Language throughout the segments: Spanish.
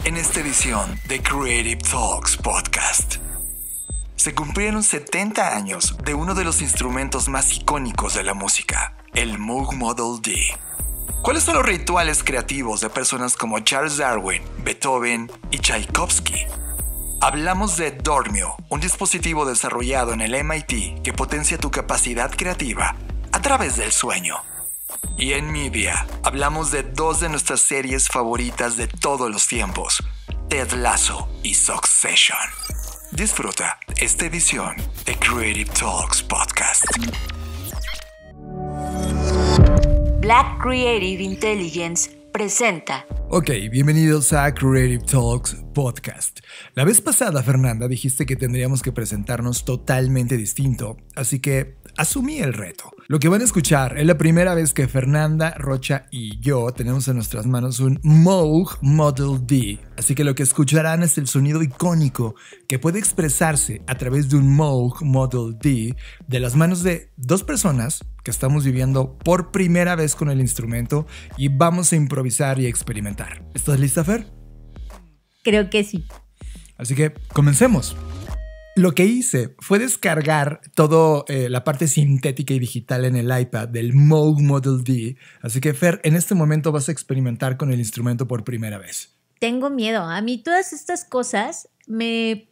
En esta edición de Creative Talks Podcast, se cumplieron 70 años de uno de los instrumentos más icónicos de la música, el Moog Model D. ¿Cuáles son los rituales creativos de personas como Charles Darwin, Beethoven y Tchaikovsky? Hablamos de Dormio, un dispositivo desarrollado en el MIT que potencia tu capacidad creativa a través del sueño. Y en Media, hablamos de dos de nuestras series favoritas de todos los tiempos, Ted Lasso y Succession. Disfruta esta edición de Creative Talks Podcast. Black Creative Intelligence presenta. Ok, bienvenidos a Creative Talks Podcast. La vez pasada, Fernanda, dijiste que tendríamos que presentarnos totalmente distinto, así que asumí el reto. Lo que van a escuchar es la primera vez que Fernanda, Rocha y yo tenemos en nuestras manos un Moog Model D, así que lo que escucharán es el sonido icónico que puede expresarse a través de un Moog Model D de las manos de dos personas que estamos viviendo por primera vez con el instrumento y vamos a improvisar y experimentar. ¿Estás lista, Fer? Creo que sí. Así que comencemos. Lo que hice fue descargar toda la parte sintética y digital en el iPad del Moog Model D. Así que, Fer, en este momento vas a experimentar con el instrumento por primera vez. Tengo miedo. A mí todas estas cosas me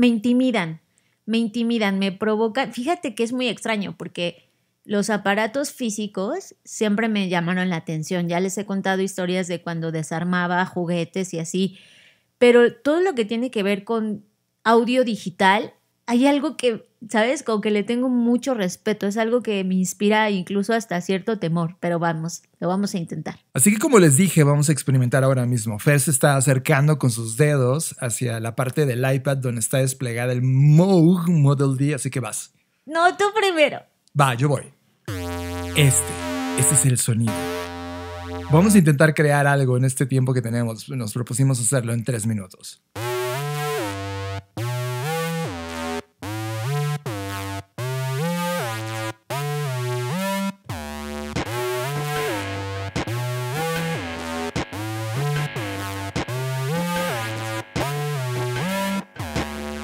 intimidan. Me provocan. Fíjate que es muy extraño porque los aparatos físicos siempre me llamaron la atención. Ya les he contado historias de cuando desarmaba juguetes y así. Pero todo lo que tiene que ver con audio digital, hay algo que, ¿sabes? Como que le tengo mucho respeto. Es algo que me inspira incluso hasta cierto temor. Pero vamos, lo vamos a intentar. Así que como les dije, vamos a experimentar ahora mismo. Fer se está acercando con sus dedos hacia la parte del iPad donde está desplegada el Moog Model D. Así que vas. No, tú primero. Va, yo voy. Este es el sonido. Vamos a intentar crear algo en este tiempo que tenemos. Nos propusimos hacerlo en 3 minutos.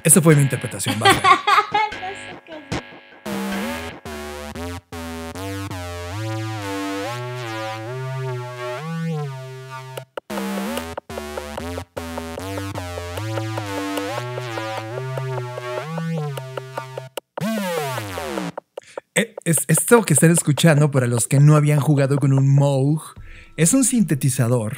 Esa fue mi interpretación. No sé qué hacer. Esto que están escuchando, para los que no habían jugado con un Moog, es un sintetizador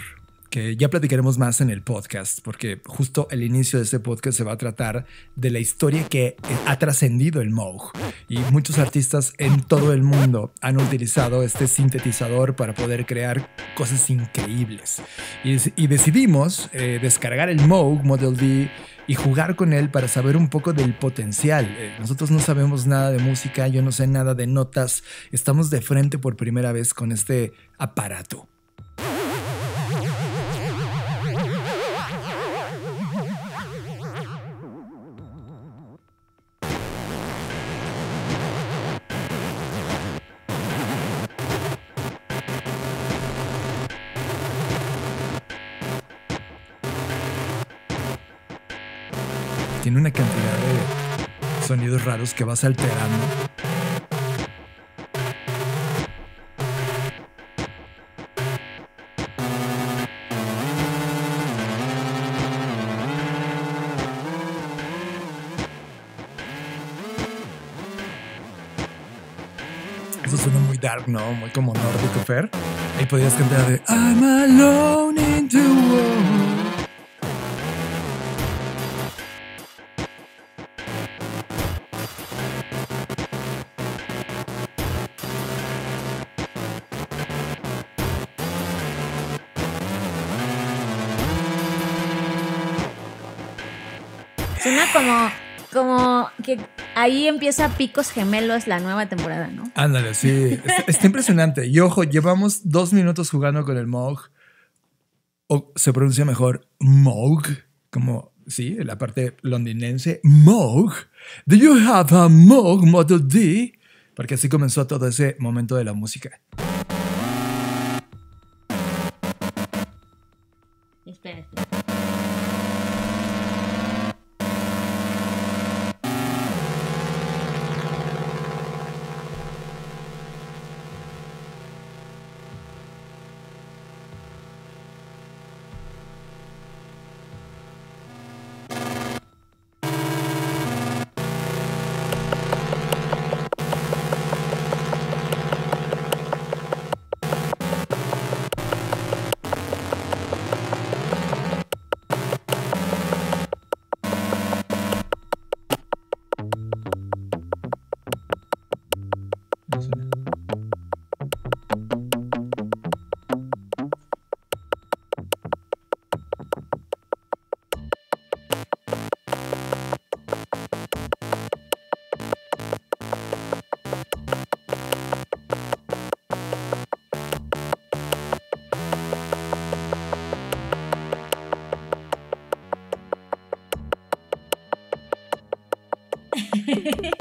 que ya platicaremos más en el podcast, porque justo el inicio de este podcast se va a tratar de la historia que ha trascendido el Moog. Y muchos artistas en todo el mundo han utilizado este sintetizador para poder crear cosas increíbles. Y decidimos descargar el Moog Model D y jugar con él para saber un poco del potencial. Nosotros no sabemos nada de música, yo no sé nada de notas. Estamos de frente por primera vez con este aparato. Tiene una cantidad de sonidos raros que vas alterando. Eso suena muy dark, ¿no? Muy como nórdico, Fer. Ahí podrías cantar de I'm alone in the world. Suena como que ahí empieza Picos Gemelos la nueva temporada, ¿no? Ándale, sí. Está impresionante. Y ojo, llevamos 2 minutos jugando con el Moog. O se pronuncia mejor Moog, como, sí, la parte londinense. Moog. Do you have a Moog Model D? Porque así comenzó todo ese momento de la música. Espera.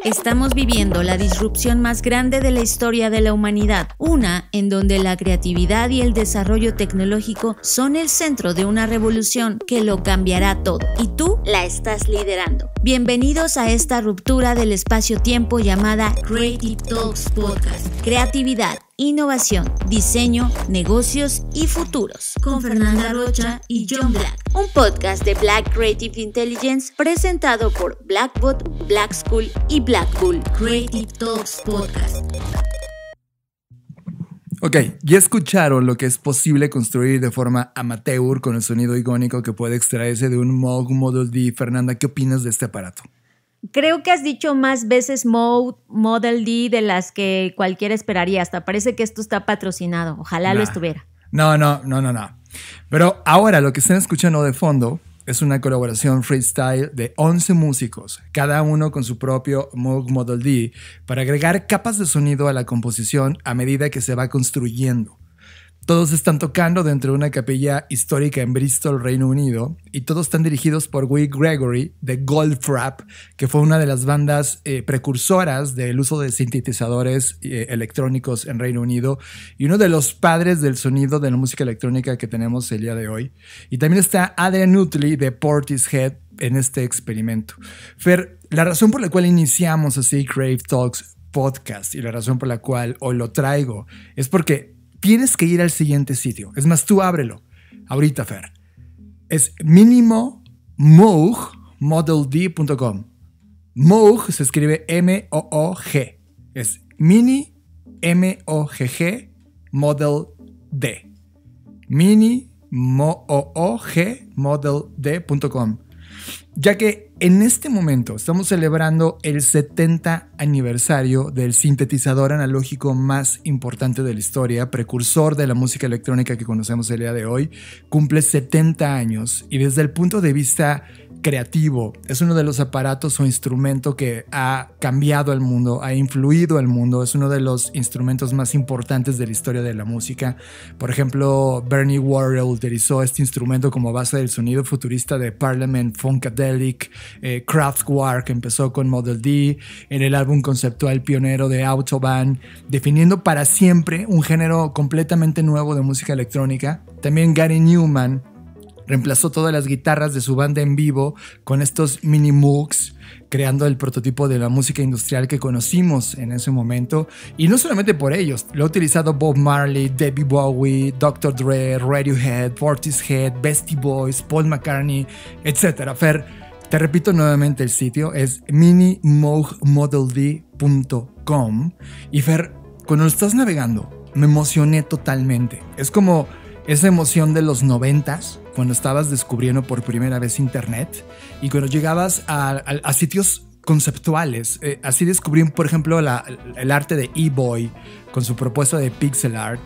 Estamos viviendo la disrupción más grande de la historia de la humanidad, una en donde la creatividad y el desarrollo tecnológico son el centro de una revolución que lo cambiará todo, y tú la estás liderando. Bienvenidos a esta ruptura del espacio-tiempo llamada Creative Talks Podcast. Creatividad, innovación, diseño, negocios y futuros. Con Fernanda Rocha y John Black. Un podcast de Black Creative Intelligence presentado por Blackbot, Black School y Black Bull. Creative Talks Podcast. Ok, ya escucharon lo que es posible construir de forma amateur con el sonido icónico que puede extraerse de un Moog Model D. Fernanda, ¿qué opinas de este aparato? Creo que has dicho más veces Moog Model D de las que cualquiera esperaría. Hasta parece que esto está patrocinado. Ojalá lo estuviera. No. Pero ahora lo que están escuchando de fondo es una colaboración freestyle de 11 músicos, cada uno con su propio Moog Model D, para agregar capas de sonido a la composición a medida que se va construyendo. Todos están tocando dentro de una capilla histórica en Bristol, Reino Unido, y todos están dirigidos por Will Gregory de Goldfrapp, que fue una de las bandas precursoras del uso de sintetizadores electrónicos en Reino Unido y uno de los padres del sonido de la música electrónica que tenemos el día de hoy. Y también está Adrian Utley de Portishead en este experimento. Fer, la razón por la cual iniciamos así Creative Talks Podcast y la razón por la cual hoy lo traigo es porque tienes que ir al siguiente sitio. Es más, tú ábrelo. Ahorita, Fer. Es minimoogmodeld.com. Moog se escribe M-O-O-G. Es mini M-O-G-G Model D. minimoogmodeld.com. Ya que en este momento estamos celebrando el 70 aniversario del sintetizador analógico más importante de la historia, precursor de la música electrónica que conocemos el día de hoy, cumple 70 años y desde el punto de vista creativo es uno de los aparatos o instrumento que ha cambiado el mundo, ha influido el mundo, es uno de los instrumentos más importantes de la historia de la música. Por ejemplo, Bernie Worrell utilizó este instrumento como base del sonido futurista de Parliament Funkadelic. Kraftwerk empezó con Model D en el álbum conceptual pionero de Autobahn, definiendo para siempre un género completamente nuevo de música electrónica. También Gary Newman reemplazó todas las guitarras de su banda en vivo con estos mini Moogs, creando el prototipo de la música industrial que conocimos en ese momento. Y no solamente por ellos, lo ha utilizado Bob Marley, David Bowie, Dr. Dre, Radiohead, Portishead, Beastie Boys, Paul McCartney, etc. Fer, te repito nuevamente el sitio, es minimoogmodeld.com. Y Fer, cuando lo estás navegando, me emocioné totalmente. Es como esa emoción de los 90s, cuando estabas descubriendo por primera vez internet y cuando llegabas a sitios conceptuales. Así descubrí, por ejemplo, el arte de E-Boy con su propuesta de pixel art.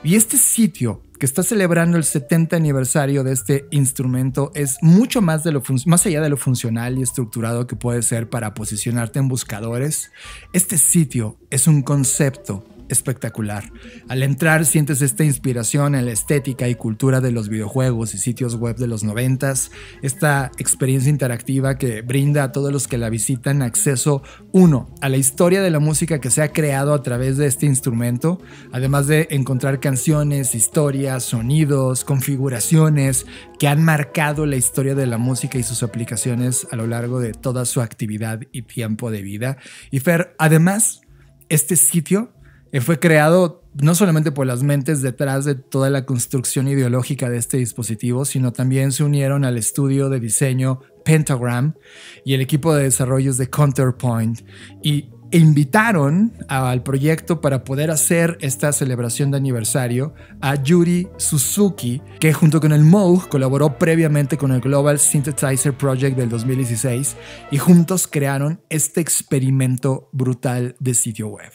Y este sitio que está celebrando el 70 aniversario de este instrumento es mucho más allá de lo funcional y estructurado que puede ser para posicionarte en buscadores. Este sitio es un concepto, espectacular. Al entrar sientes esta inspiración en la estética y cultura de los videojuegos y sitios web de los 90s, esta experiencia interactiva que brinda a todos los que la visitan acceso, uno, a la historia de la música que se ha creado a través de este instrumento, además de encontrar canciones, historias, sonidos, configuraciones que han marcado la historia de la música y sus aplicaciones a lo largo de toda su actividad y tiempo de vida. Y Fer, además, este sitio fue creado no solamente por las mentes detrás de toda la construcción ideológica de este dispositivo, sino también se unieron al estudio de diseño Pentagram y el equipo de desarrollos de Counterpoint e invitaron al proyecto para poder hacer esta celebración de aniversario a Yuri Suzuki, que junto con el Moog colaboró previamente con el Global Synthesizer Project del 2016 y juntos crearon este experimento brutal de sitio web.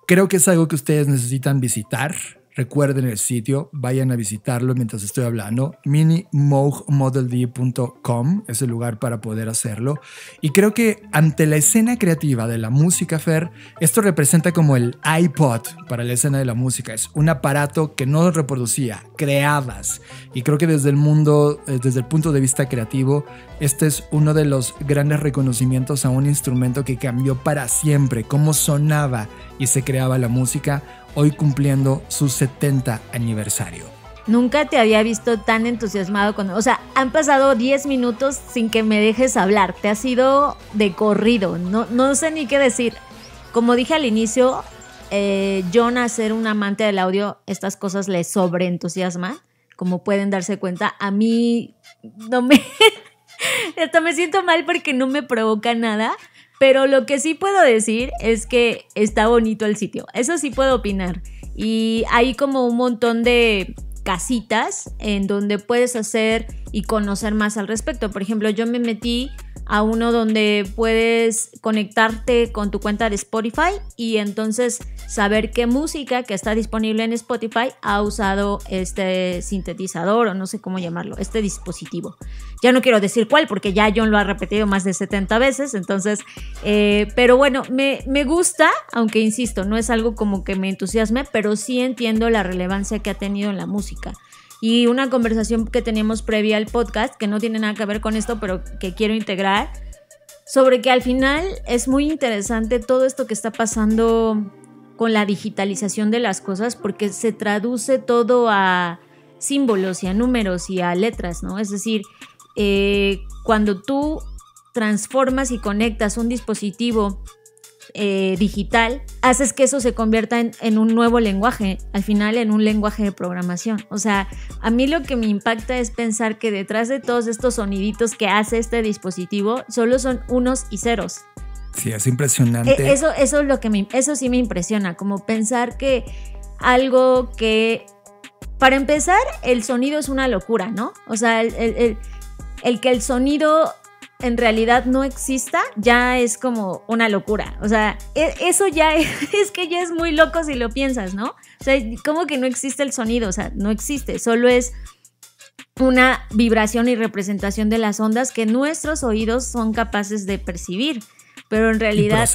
Creo que es algo que ustedes necesitan visitar. Recuerden el sitio, vayan a visitarlo mientras estoy hablando. minimoogmodelD.com es el lugar para poder hacerlo. Y creo que ante la escena creativa de la música, Fer, esto representa como el iPod para la escena de la música. Es un aparato que no reproducía, creabas. Y creo que desde el punto de vista creativo, este es uno de los grandes reconocimientos a un instrumento que cambió para siempre cómo sonaba y se creaba la música, hoy cumpliendo su 70 aniversario. Nunca te había visto tan entusiasmado o sea, han pasado 10 minutos sin que me dejes hablar. Te has ido de corrido. No sé ni qué decir. Como dije al inicio, John, a ser un amante del audio, estas cosas le sobreentusiasman. Como pueden darse cuenta, a mí no me... hasta me siento mal porque no me provoca nada. Pero lo que sí puedo decir es que está bonito el sitio. Eso sí puedo opinar. Y hay como un montón de casitas en donde puedes hacer y conocer más al respecto. Por ejemplo, yo me metí a uno donde puedes conectarte con tu cuenta de Spotify y entonces saber qué música que está disponible en Spotify ha usado este sintetizador o no sé cómo llamarlo, este dispositivo. Ya no quiero decir cuál porque ya John lo ha repetido más de 70 veces, entonces, pero bueno, me gusta, aunque insisto, no es algo como que me entusiasme, pero sí entiendo la relevancia que ha tenido en la música. Y una conversación que teníamos previa al podcast, que no tiene nada que ver con esto, pero que quiero integrar, sobre que al final es muy interesante todo esto que está pasando con la digitalización de las cosas, porque se traduce todo a símbolos y a números y a letras, ¿no? Es decir, cuando tú transformas y conectas un dispositivo digital, haces que eso se convierta en un nuevo lenguaje, al final en un lenguaje de programación. O sea, a mí lo que me impacta es pensar que detrás de todos estos soniditos que hace este dispositivo solo son unos y ceros. Sí, es impresionante. Eso es lo que eso sí me impresiona, como pensar que algo que, para empezar, el sonido es una locura, ¿no? O sea, el que el sonido en realidad no exista ya es como una locura. O sea, eso ya es que ya es muy loco si lo piensas, ¿no? O sea, como que no existe el sonido, o sea, no existe, solo es una vibración y representación de las ondas que nuestros oídos son capaces de percibir, pero en realidad...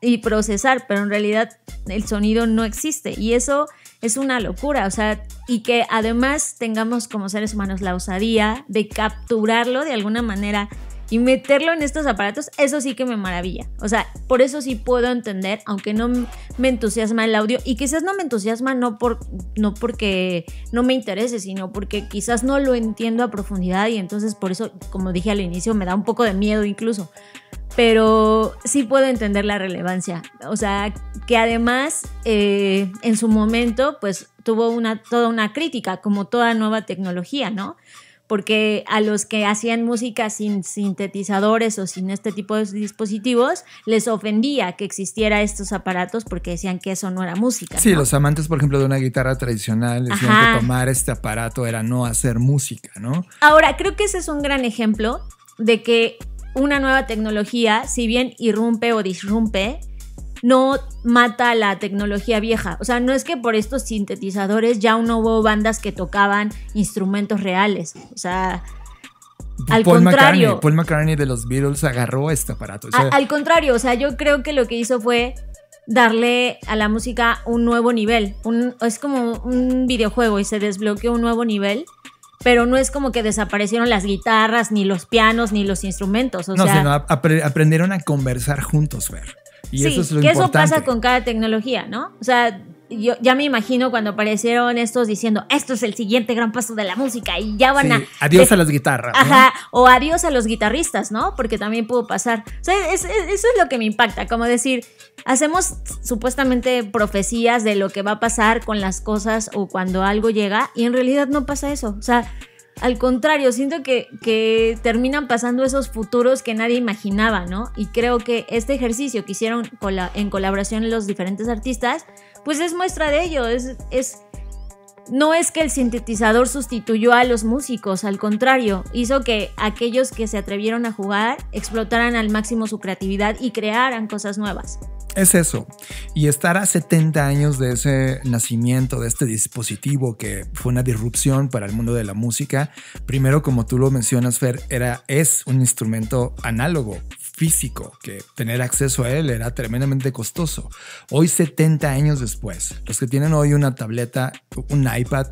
Y procesar, pero en realidad el sonido no existe y eso es una locura, o sea, y que además tengamos como seres humanos la osadía de capturarlo de alguna manera y meterlo en estos aparatos, eso sí que me maravilla. O sea, por eso sí puedo entender, aunque no me entusiasma el audio, y quizás no me entusiasma no porque no me interese, sino porque quizás no lo entiendo a profundidad y entonces por eso, como dije al inicio, me da un poco de miedo incluso. Pero sí puedo entender la relevancia. O sea, que además en su momento pues tuvo toda una crítica, como toda nueva tecnología, ¿no? Porque a los que hacían música sin sintetizadores o sin este tipo de dispositivos les ofendía que existiera estos aparatos porque decían que eso no era música. Sí, ¿no? Los amantes, por ejemplo, de una guitarra tradicional decían que tomar este aparato era no hacer música, ¿no? Ahora, creo que ese es un gran ejemplo de que una nueva tecnología, si bien irrumpe o disrumpe, no mata la tecnología vieja. O sea, no es que por estos sintetizadores ya no hubo bandas que tocaban instrumentos reales. O sea, al contrario. Paul McCartney de los Beatles agarró este aparato. O sea, al contrario, o sea, yo creo que lo que hizo fue darle a la música un nuevo nivel. Es como un videojuego y se desbloqueó un nuevo nivel, pero no es como que desaparecieron las guitarras, ni los pianos, ni los instrumentos. Sino aprendieron a conversar juntos, Fer. Y eso es lo importante. Eso pasa con cada tecnología, ¿no? O sea, yo ya me imagino cuando aparecieron estos diciendo, esto es el siguiente gran paso de la música y ya van adiós a las guitarras, ¿no? Ajá, o adiós a los guitarristas, ¿no? Porque también pudo pasar. O sea, eso es lo que me impacta, como decir, hacemos supuestamente profecías de lo que va a pasar con las cosas o cuando algo llega y en realidad no pasa eso. O sea, al contrario, siento que terminan pasando esos futuros que nadie imaginaba, ¿no? Y creo que este ejercicio que hicieron en colaboración los diferentes artistas, pues es muestra de ello. No es que el sintetizador sustituyó a los músicos, al contrario, hizo que aquellos que se atrevieron a jugar explotaran al máximo su creatividad y crearan cosas nuevas. Es eso. Y estar a 70 años de ese nacimiento, de este dispositivo que fue una disrupción para el mundo de la música, primero, como tú lo mencionas, Fer, es un instrumento análogo, físico, que tener acceso a él era tremendamente costoso. Hoy, 70 años después, los que tienen hoy una tableta, un iPad,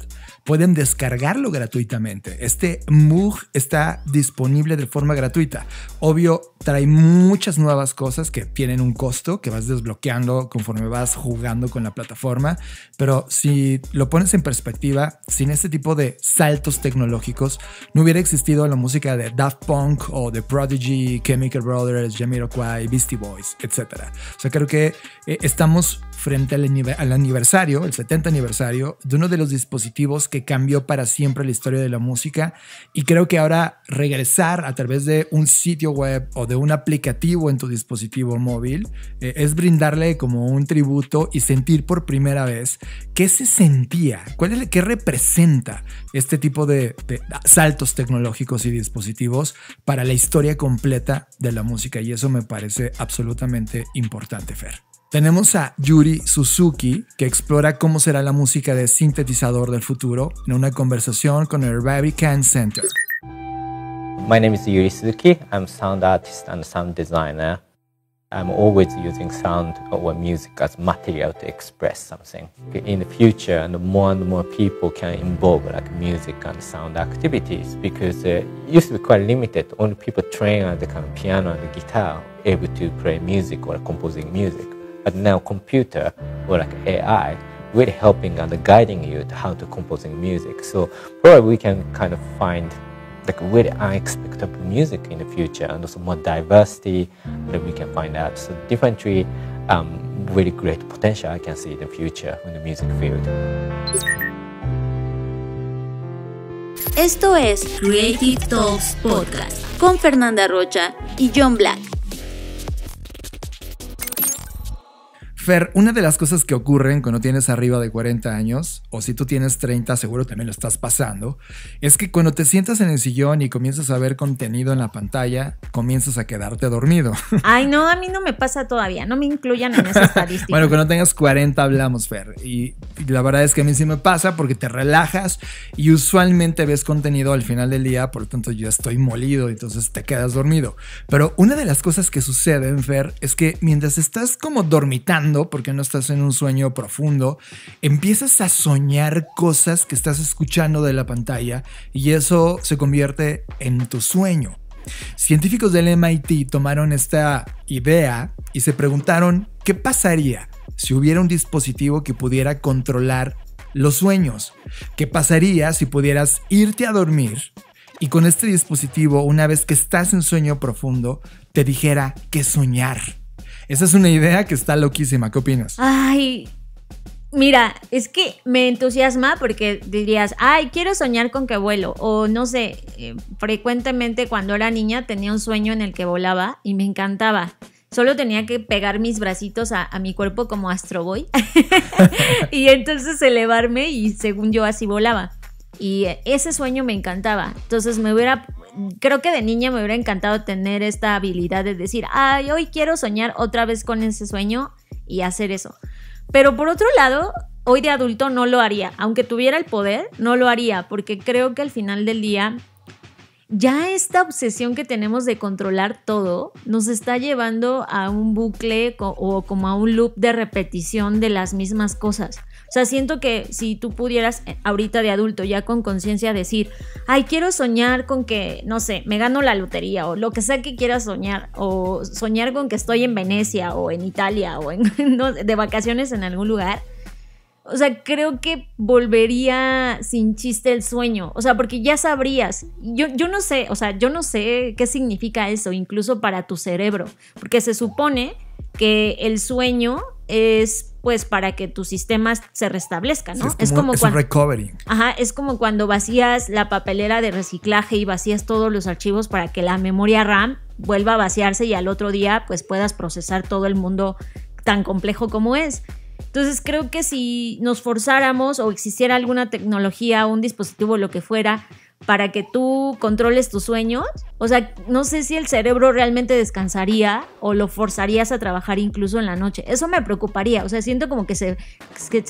pueden descargarlo gratuitamente. Este Moog está disponible de forma gratuita. Obvio, trae muchas nuevas cosas que tienen un costo, que vas desbloqueando conforme vas jugando con la plataforma, pero si lo pones en perspectiva, sin este tipo de saltos tecnológicos, no hubiera existido la música de Daft Punk o de Prodigy, Chemical Brothers, Jamiroquai, Beastie Boys, etc. O sea, creo que estamos frente al aniversario, el 70 aniversario, de uno de los dispositivos que cambió para siempre la historia de la música, y creo que ahora regresar a través de un sitio web o de un aplicativo en tu dispositivo móvil es brindarle como un tributo y sentir por primera vez qué se sentía, qué representa este tipo de saltos tecnológicos y dispositivos para la historia completa de la música, y eso me parece absolutamente importante, Fer. Tenemos a Yuri Suzuki, que explora cómo será la música de sintetizador del futuro en una conversación con el Barbican Center. My name is Yuri Suzuki. I'm a sound artist and sound designer. I'm always using sound or music as material to express something. In the future, and more people can involve like music and sound activities, because it used to be quite limited. Only people train on the kind of piano and the guitar able to play music or composing music. But now computer or like AI really helping and guiding you to how to composing music. So probably we can kind of find like really unexpected music in the future, and also more diversity that we can find out. So definitely really great potential I can see in the future in the music field. Esto es Creative Talks Podcast con Fernanda Rocha y John Black. Fer, una de las cosas que ocurren cuando tienes arriba de 40 años, o si tú tienes 30, seguro también lo estás pasando, es que cuando te sientas en el sillón y comienzas a ver contenido en la pantalla, comienzas a quedarte dormido. Ay, no, a mí no me pasa todavía, no me incluyan en esa estadística. Bueno, cuando tengas 40 hablamos, Fer, y la verdad es que a mí sí me pasa porque te relajas y usualmente ves contenido al final del día, por lo tanto yo estoy molido, entonces te quedas dormido. Pero una de las cosas que suceden, Fer, es que mientras estás como dormitando, porque no estás en un sueño profundo, empiezas a soñar cosas que estás escuchando de la pantalla y eso se convierte en tu sueño. Científicos del MIT tomaron esta idea y se preguntaron qué pasaría si hubiera un dispositivo que pudiera controlar los sueños. ¿Qué pasaría si pudieras irte a dormir y con este dispositivo, una vez que estás en sueño profundo, te dijera qué soñar? Esa es una idea que está loquísima. ¿Qué opinas? Ay, mira, es que me entusiasma porque dirías, ay, quiero soñar con que vuelo. O no sé, frecuentemente cuando era niña tenía un sueño en el que volaba y me encantaba. Solo tenía que pegar mis bracitos a mi cuerpo como Astro Boy y entonces elevarme y según yo así volaba. Y ese sueño me encantaba. Entonces creo que de niña me hubiera encantado tener esta habilidad de decir, ay, hoy quiero soñar otra vez con ese sueño y hacer eso. Pero por otro lado, hoy de adulto no lo haría. Aunque tuviera el poder, no lo haría, porque creo que al final del día ya esta obsesión que tenemos de controlar todo nos está llevando a un bucle o como a un loop de repetición de las mismas cosas. O sea, siento que si tú pudieras ahorita de adulto ya con conciencia decir, ay, quiero soñar con que, no sé, me gano la lotería o lo que sea que quieras soñar, o soñar con que estoy en Venecia o en Italia o de vacaciones en algún lugar. O sea, creo que volvería sin chiste el sueño. O sea, porque ya sabrías. Yo no sé, o sea, yo no sé qué significa eso, incluso para tu cerebro. Porque se supone que el sueño es pues para que tus sistemas se restablezcan, ¿no? Sí, es como cuando, recovery. Ajá, es como cuando vacías la papelera de reciclaje y vacías todos los archivos para que la memoria RAM vuelva a vaciarse y al otro día pues puedas procesar todo el mundo tan complejo como es. Entonces creo que si nos forzáramos o existiera alguna tecnología, un dispositivo, lo que fuera, para que tú controles tus sueños, o sea, no sé si el cerebro realmente descansaría o lo forzarías a trabajar incluso en la noche. Eso me preocuparía, o sea, siento como que se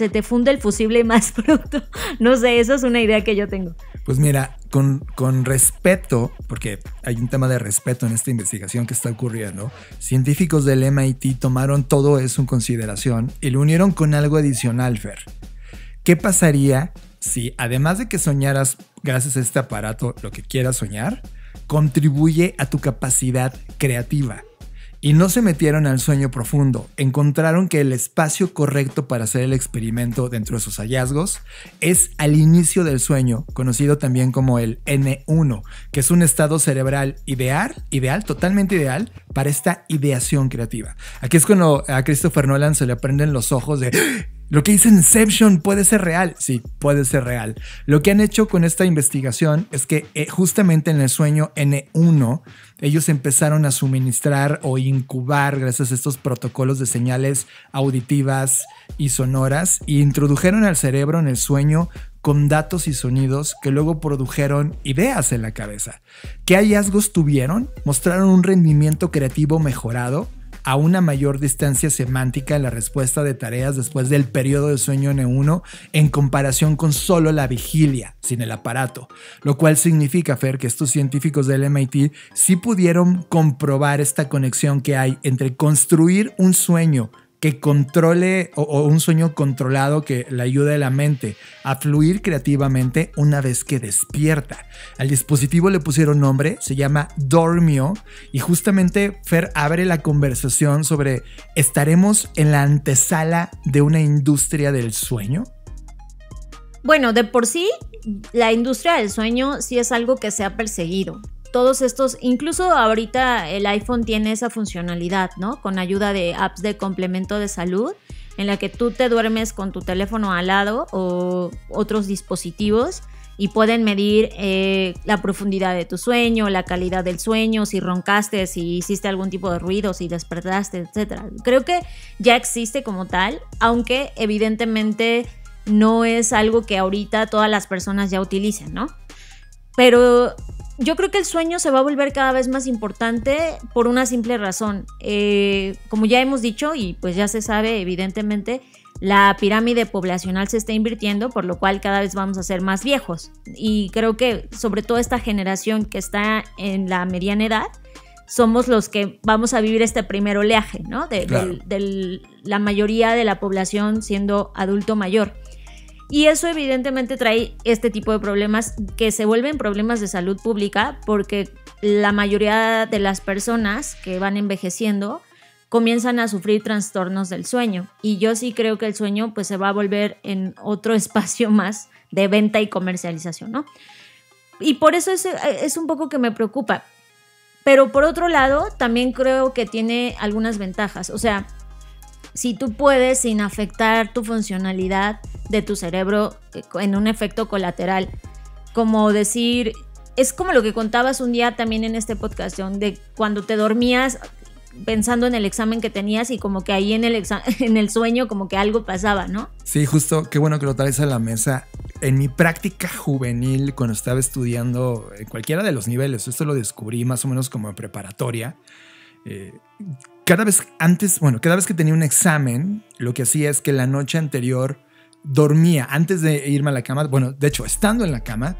te funde el fusible más pronto. No sé, eso es una idea que yo tengo. Pues mira, con respeto, porque hay un tema de respeto en esta investigación que está ocurriendo, científicos del MIT tomaron todo eso en consideración y lo unieron con algo adicional, Fer. ¿Qué pasaría si, además de que soñaras gracias a este aparato lo que quieras soñar, contribuye a tu capacidad creativa? Y no se metieron al sueño profundo. Encontraron que el espacio correcto para hacer el experimento dentro de sus hallazgos es al inicio del sueño, conocido también como el N1, que es un estado cerebral ideal, totalmente ideal para esta ideación creativa. Aquí es cuando a Christopher Nolan se le prenden los ojos de... Lo que dice Inception puede ser real. Sí, puede ser real. Lo que han hecho con esta investigación es que justamente en el sueño N1 ellos empezaron a suministrar o incubar, gracias a estos protocolos de señales auditivas y sonoras, e introdujeron al cerebro en el sueño con datos y sonidos que luego produjeron ideas en la cabeza. ¿Qué hallazgos tuvieron? Mostraron un rendimiento creativo mejorado, a una mayor distancia semántica en la respuesta de tareas después del periodo de sueño N1 en comparación con solo la vigilia, sin el aparato. Lo cual significa, Fer, que estos científicos del MIT sí pudieron comprobar esta conexión que hay entre construir un sueño que controle o un sueño controlado que le ayude a la mente a fluir creativamente una vez que despierta. Al dispositivo le pusieron nombre, se llama Dormio, y justamente Fer abre la conversación sobre ¿estaremos en la antesala de una industria del sueño? Bueno, de por sí, la industria del sueño sí es algo que se ha perseguido. Todos estos, incluso ahorita el iPhone tiene esa funcionalidad, ¿no? Con ayuda de apps de complemento de salud, en la que tú te duermes con tu teléfono al lado o otros dispositivos y pueden medir la profundidad de tu sueño, la calidad del sueño, si roncaste, si hiciste algún tipo de ruido, si despertaste, etc. Creo que ya existe como tal, aunque evidentemente no es algo que ahorita todas las personas ya utilicen, ¿no? Pero yo creo que el sueño se va a volver cada vez más importante por una simple razón. Como ya hemos dicho y pues ya se sabe evidentemente, la pirámide poblacional se está invirtiendo, por lo cual cada vez vamos a ser más viejos. Y creo que sobre todo esta generación que está en la mediana edad, somos los que vamos a vivir este primer oleaje, ¿no? De la mayoría de la población siendo adulto mayor. Y eso evidentemente trae este tipo de problemas que se vuelven problemas de salud pública porque la mayoría de las personas que van envejeciendo comienzan a sufrir trastornos del sueño. Y yo sí creo que el sueño pues se va a volver en otro espacio más de venta y comercialización, ¿no? Y por eso es un poco que me preocupa. Pero por otro lado, también creo que tiene algunas ventajas. O sea, si tú puedes, sin afectar tu funcionalidad de tu cerebro en un efecto colateral, como decir, es como lo que contabas un día también en este podcast, John, de cuando te dormías pensando en el examen que tenías y como que ahí en el sueño como que algo pasaba, ¿no? Sí, justo, qué bueno que lo traes a la mesa. En mi práctica juvenil, cuando estaba estudiando en cualquiera de los niveles, esto lo descubrí más o menos como en preparatoria, cada vez que tenía un examen, lo que hacía es que la noche anterior dormía antes de irme a la cama. Bueno, de hecho, estando en la cama,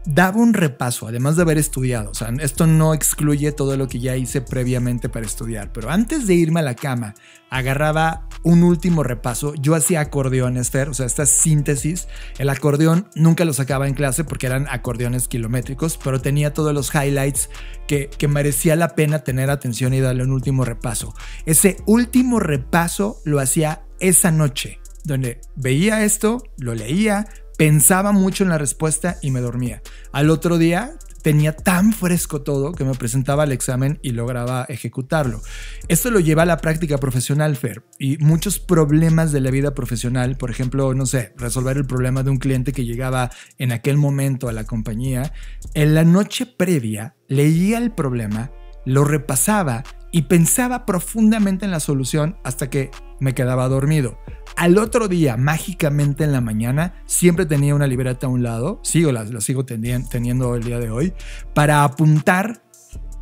daba un repaso, además de haber estudiado. O sea, esto no excluye todo lo que ya hice previamente para estudiar, pero antes de irme a la cama, agarraba un último repaso. Yo hacía acordeones, Fer, o sea, esta síntesis. El acordeón nunca lo sacaba en clase porque eran acordeones kilométricos, pero tenía todos los highlights que merecía la pena tener atención y darle un último repaso. Ese último repaso lo hacía esa noche, donde veía esto, lo leía, pensaba mucho en la respuesta y me dormía. Al otro día tenía tan fresco todo que me presentaba al examen y lograba ejecutarlo. Esto lo lleva a la práctica profesional, Fer, y muchos problemas de la vida profesional, por ejemplo, no sé, resolver el problema de un cliente que llegaba en aquel momento a la compañía. En la noche previa leía el problema, lo repasaba y pensaba profundamente en la solución hasta que me quedaba dormido. Al otro día, mágicamente en la mañana, siempre tenía una libreta a un lado, la sigo teniendo el día de hoy, para apuntar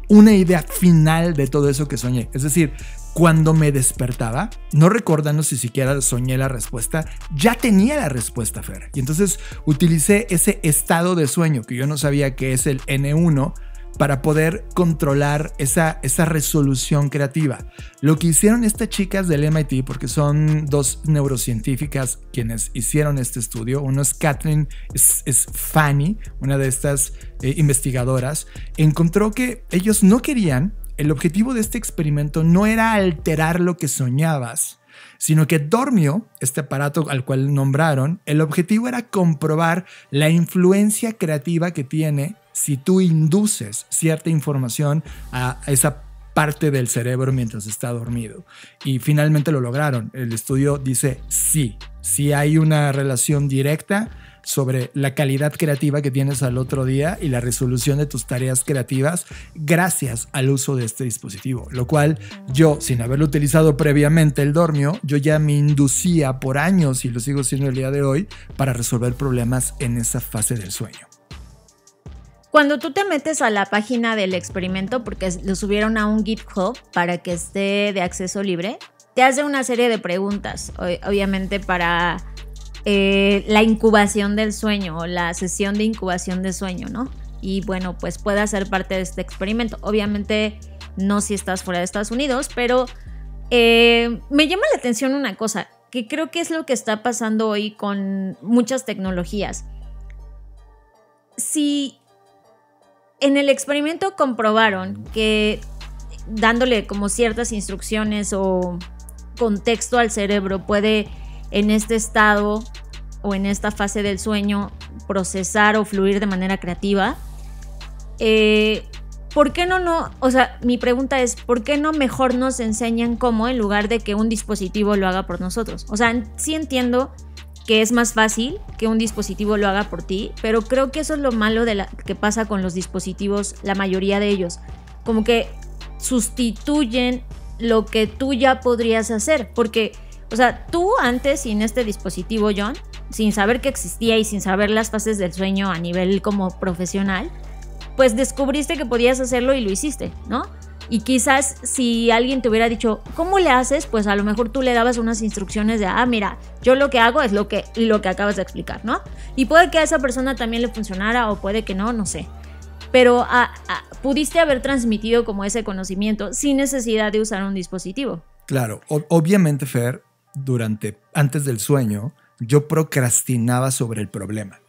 una idea final de todo eso que soñé. Es decir, cuando me despertaba, no recordando si siquiera soñé la respuesta, ya tenía la respuesta, Fer. Y entonces utilicé ese estado de sueño, que yo no sabía que es el N1, para poder controlar esa resolución creativa. Lo que hicieron estas chicas del MIT, porque son dos neurocientíficas quienes hicieron este estudio, uno es Kathleen Fanny, una de estas investigadoras, encontró que ellos no querían, el objetivo de este experimento no era alterar lo que soñabas, sino que Dormio, este aparato al cual nombraron, el objetivo era comprobar la influencia creativa que tiene si tú induces cierta información a esa parte del cerebro mientras está dormido. Y finalmente lo lograron. El estudio dice sí hay una relación directa sobre la calidad creativa que tienes al otro día y la resolución de tus tareas creativas gracias al uso de este dispositivo. Lo cual yo, sin haberlo utilizado previamente el Dormio, yo ya me inducía por años, y lo sigo haciendo el día de hoy, para resolver problemas en esa fase del sueño. Cuando tú te metes a la página del experimento, porque lo subieron a un GitHub para que esté de acceso libre, te hace una serie de preguntas, obviamente para la incubación del sueño o la sesión de incubación de sueño, ¿no? Y bueno, pues puedas ser parte de este experimento. Obviamente no si estás fuera de Estados Unidos, pero me llama la atención una cosa, que creo que es lo que está pasando hoy con muchas tecnologías. Si en el experimento comprobaron que dándole como ciertas instrucciones o contexto al cerebro puede en este estado o en esta fase del sueño procesar o fluir de manera creativa, ¿por qué no? O sea, mi pregunta es, ¿por qué no mejor nos enseñan cómo en lugar de que un dispositivo lo haga por nosotros? O sea, sí entiendo que es más fácil que un dispositivo lo haga por ti, pero creo que eso es lo malo que pasa con los dispositivos, la mayoría de ellos. Como que sustituyen lo que tú ya podrías hacer, porque, o sea, tú antes sin este dispositivo, John, sin saber que existía y sin saber las fases del sueño a nivel como profesional, pues descubriste que podías hacerlo y lo hiciste, ¿no? Y quizás si alguien te hubiera dicho, ¿cómo le haces? Pues a lo mejor tú le dabas unas instrucciones de, mira, yo lo que hago es lo que acabas de explicar, ¿no? Y puede que a esa persona también le funcionara o puede que no sé. Pero pudiste haber transmitido como ese conocimiento sin necesidad de usar un dispositivo. Claro, obviamente, Fer, antes del sueño, yo procrastinaba sobre el problema.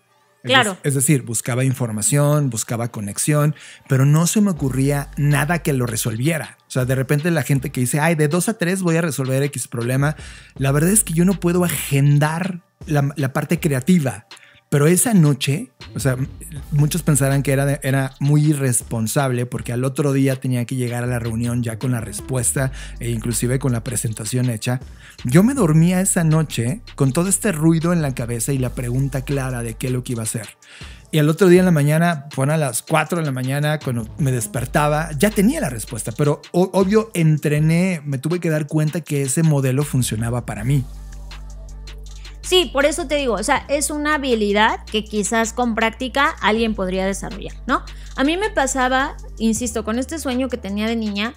Claro. Es decir, buscaba información, buscaba conexión, pero no se me ocurría nada que lo resolviera. O sea, de repente la gente que dice, de 2 a 3 voy a resolver X problema. La verdad es que yo no puedo agendar la parte creativa. Pero esa noche, o sea, muchos pensarán que era muy irresponsable porque al otro día tenía que llegar a la reunión ya con la respuesta e inclusive con la presentación hecha. Yo me dormía esa noche con todo este ruido en la cabeza y la pregunta clara de qué es lo que iba a hacer. Y al otro día en la mañana, a las 4 de la mañana, cuando me despertaba, ya tenía la respuesta. Pero obvio, me tuve que dar cuenta que ese modelo funcionaba para mí. Sí, por eso te digo, o sea, es una habilidad que quizás con práctica alguien podría desarrollar, ¿no? A mí me pasaba, insisto, con este sueño que tenía de niña,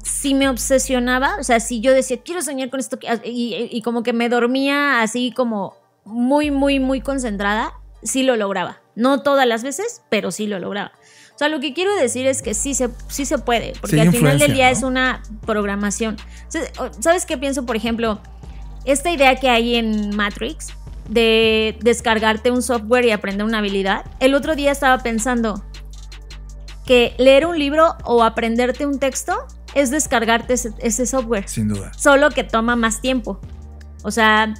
si me obsesionaba, o sea, si yo decía, quiero soñar con esto, y como que me dormía así como muy, muy, muy concentrada, sí lo lograba. No todas las veces, pero sí lo lograba. O sea, lo que quiero decir es que sí se puede, porque Sí, al final del día, ¿no? es una programación. ¿Sabes qué pienso? Por ejemplo, esta idea que hay en Matrix de descargarte un software y aprender una habilidad. El otro día estaba pensando que leer un libro o aprenderte un texto es descargarte ese software. Sin duda. Solo que toma más tiempo. O sea,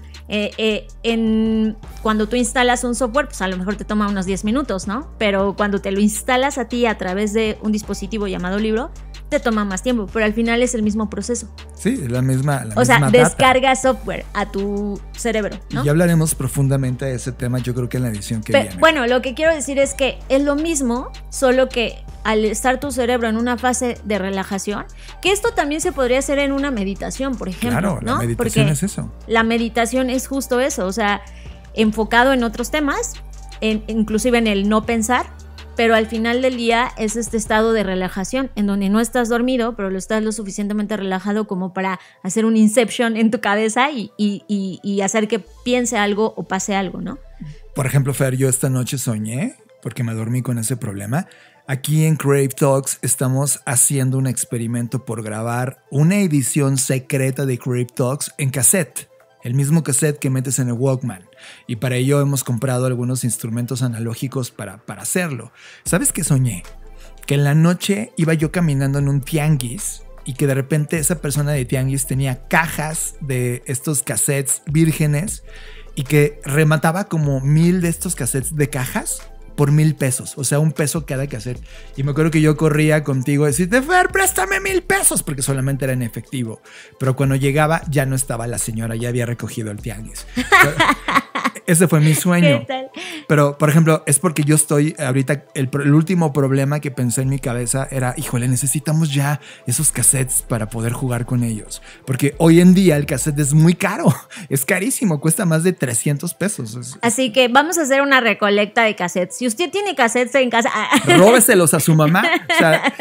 cuando tú instalas un software, pues a lo mejor te toma unos 10 minutos, ¿no? Pero cuando te lo instalas a ti a través de un dispositivo llamado libro, te toma más tiempo, pero al final es el mismo proceso. Sí, es la misma O sea, data. descarga software a tu cerebro, ¿no? Y ya hablaremos profundamente de ese tema, yo creo que en la edición que viene. Bueno, lo que quiero decir es que es lo mismo, solo que al estar tu cerebro en una fase de relajación, que esto también se podría hacer en una meditación, por ejemplo. Claro, ¿no? la meditación Porque es eso. la meditación es justo eso, o sea, enfocado en otros temas, inclusive en el no pensar, pero al final del día es este estado de relajación en donde no estás dormido, pero lo estás lo suficientemente relajado como para hacer un inception en tu cabeza y hacer que piense algo o pase algo, ¿no? Por ejemplo, Fer, yo esta noche soñé, porque me dormí con ese problema. Aquí en Crave Talks estamos haciendo un experimento por grabar una edición secreta de Crave Talks en cassette. El mismo cassette que metes en el Walkman. Y para ello hemos comprado algunos instrumentos analógicos para hacerlo. ¿Sabes qué soñé? Que en la noche iba yo caminando en un tianguis y que de repente esa persona de tianguis tenía cajas de estos cassettes vírgenes y que remataba como 1000 de estos cassettes de cajas por 1000 pesos, o sea, $1 cada cassette. Y me acuerdo que yo corría contigo a decirte, Fer, préstame $1000, porque solamente era en efectivo. Pero cuando llegaba ya no estaba la señora, ya había recogido el tianguis. Ese fue mi sueño. ¿Qué tal? Pero, por ejemplo, es porque yo estoy ahorita, el último problema que pensé en mi cabeza era, híjole, necesitamos ya esos cassettes para poder jugar con ellos. Porque hoy en día el cassette es muy caro, es carísimo, cuesta más de $300. Así que vamos a hacer una recolecta de cassettes. Si usted tiene cassettes en casa... Róbeselos a su mamá. O sea,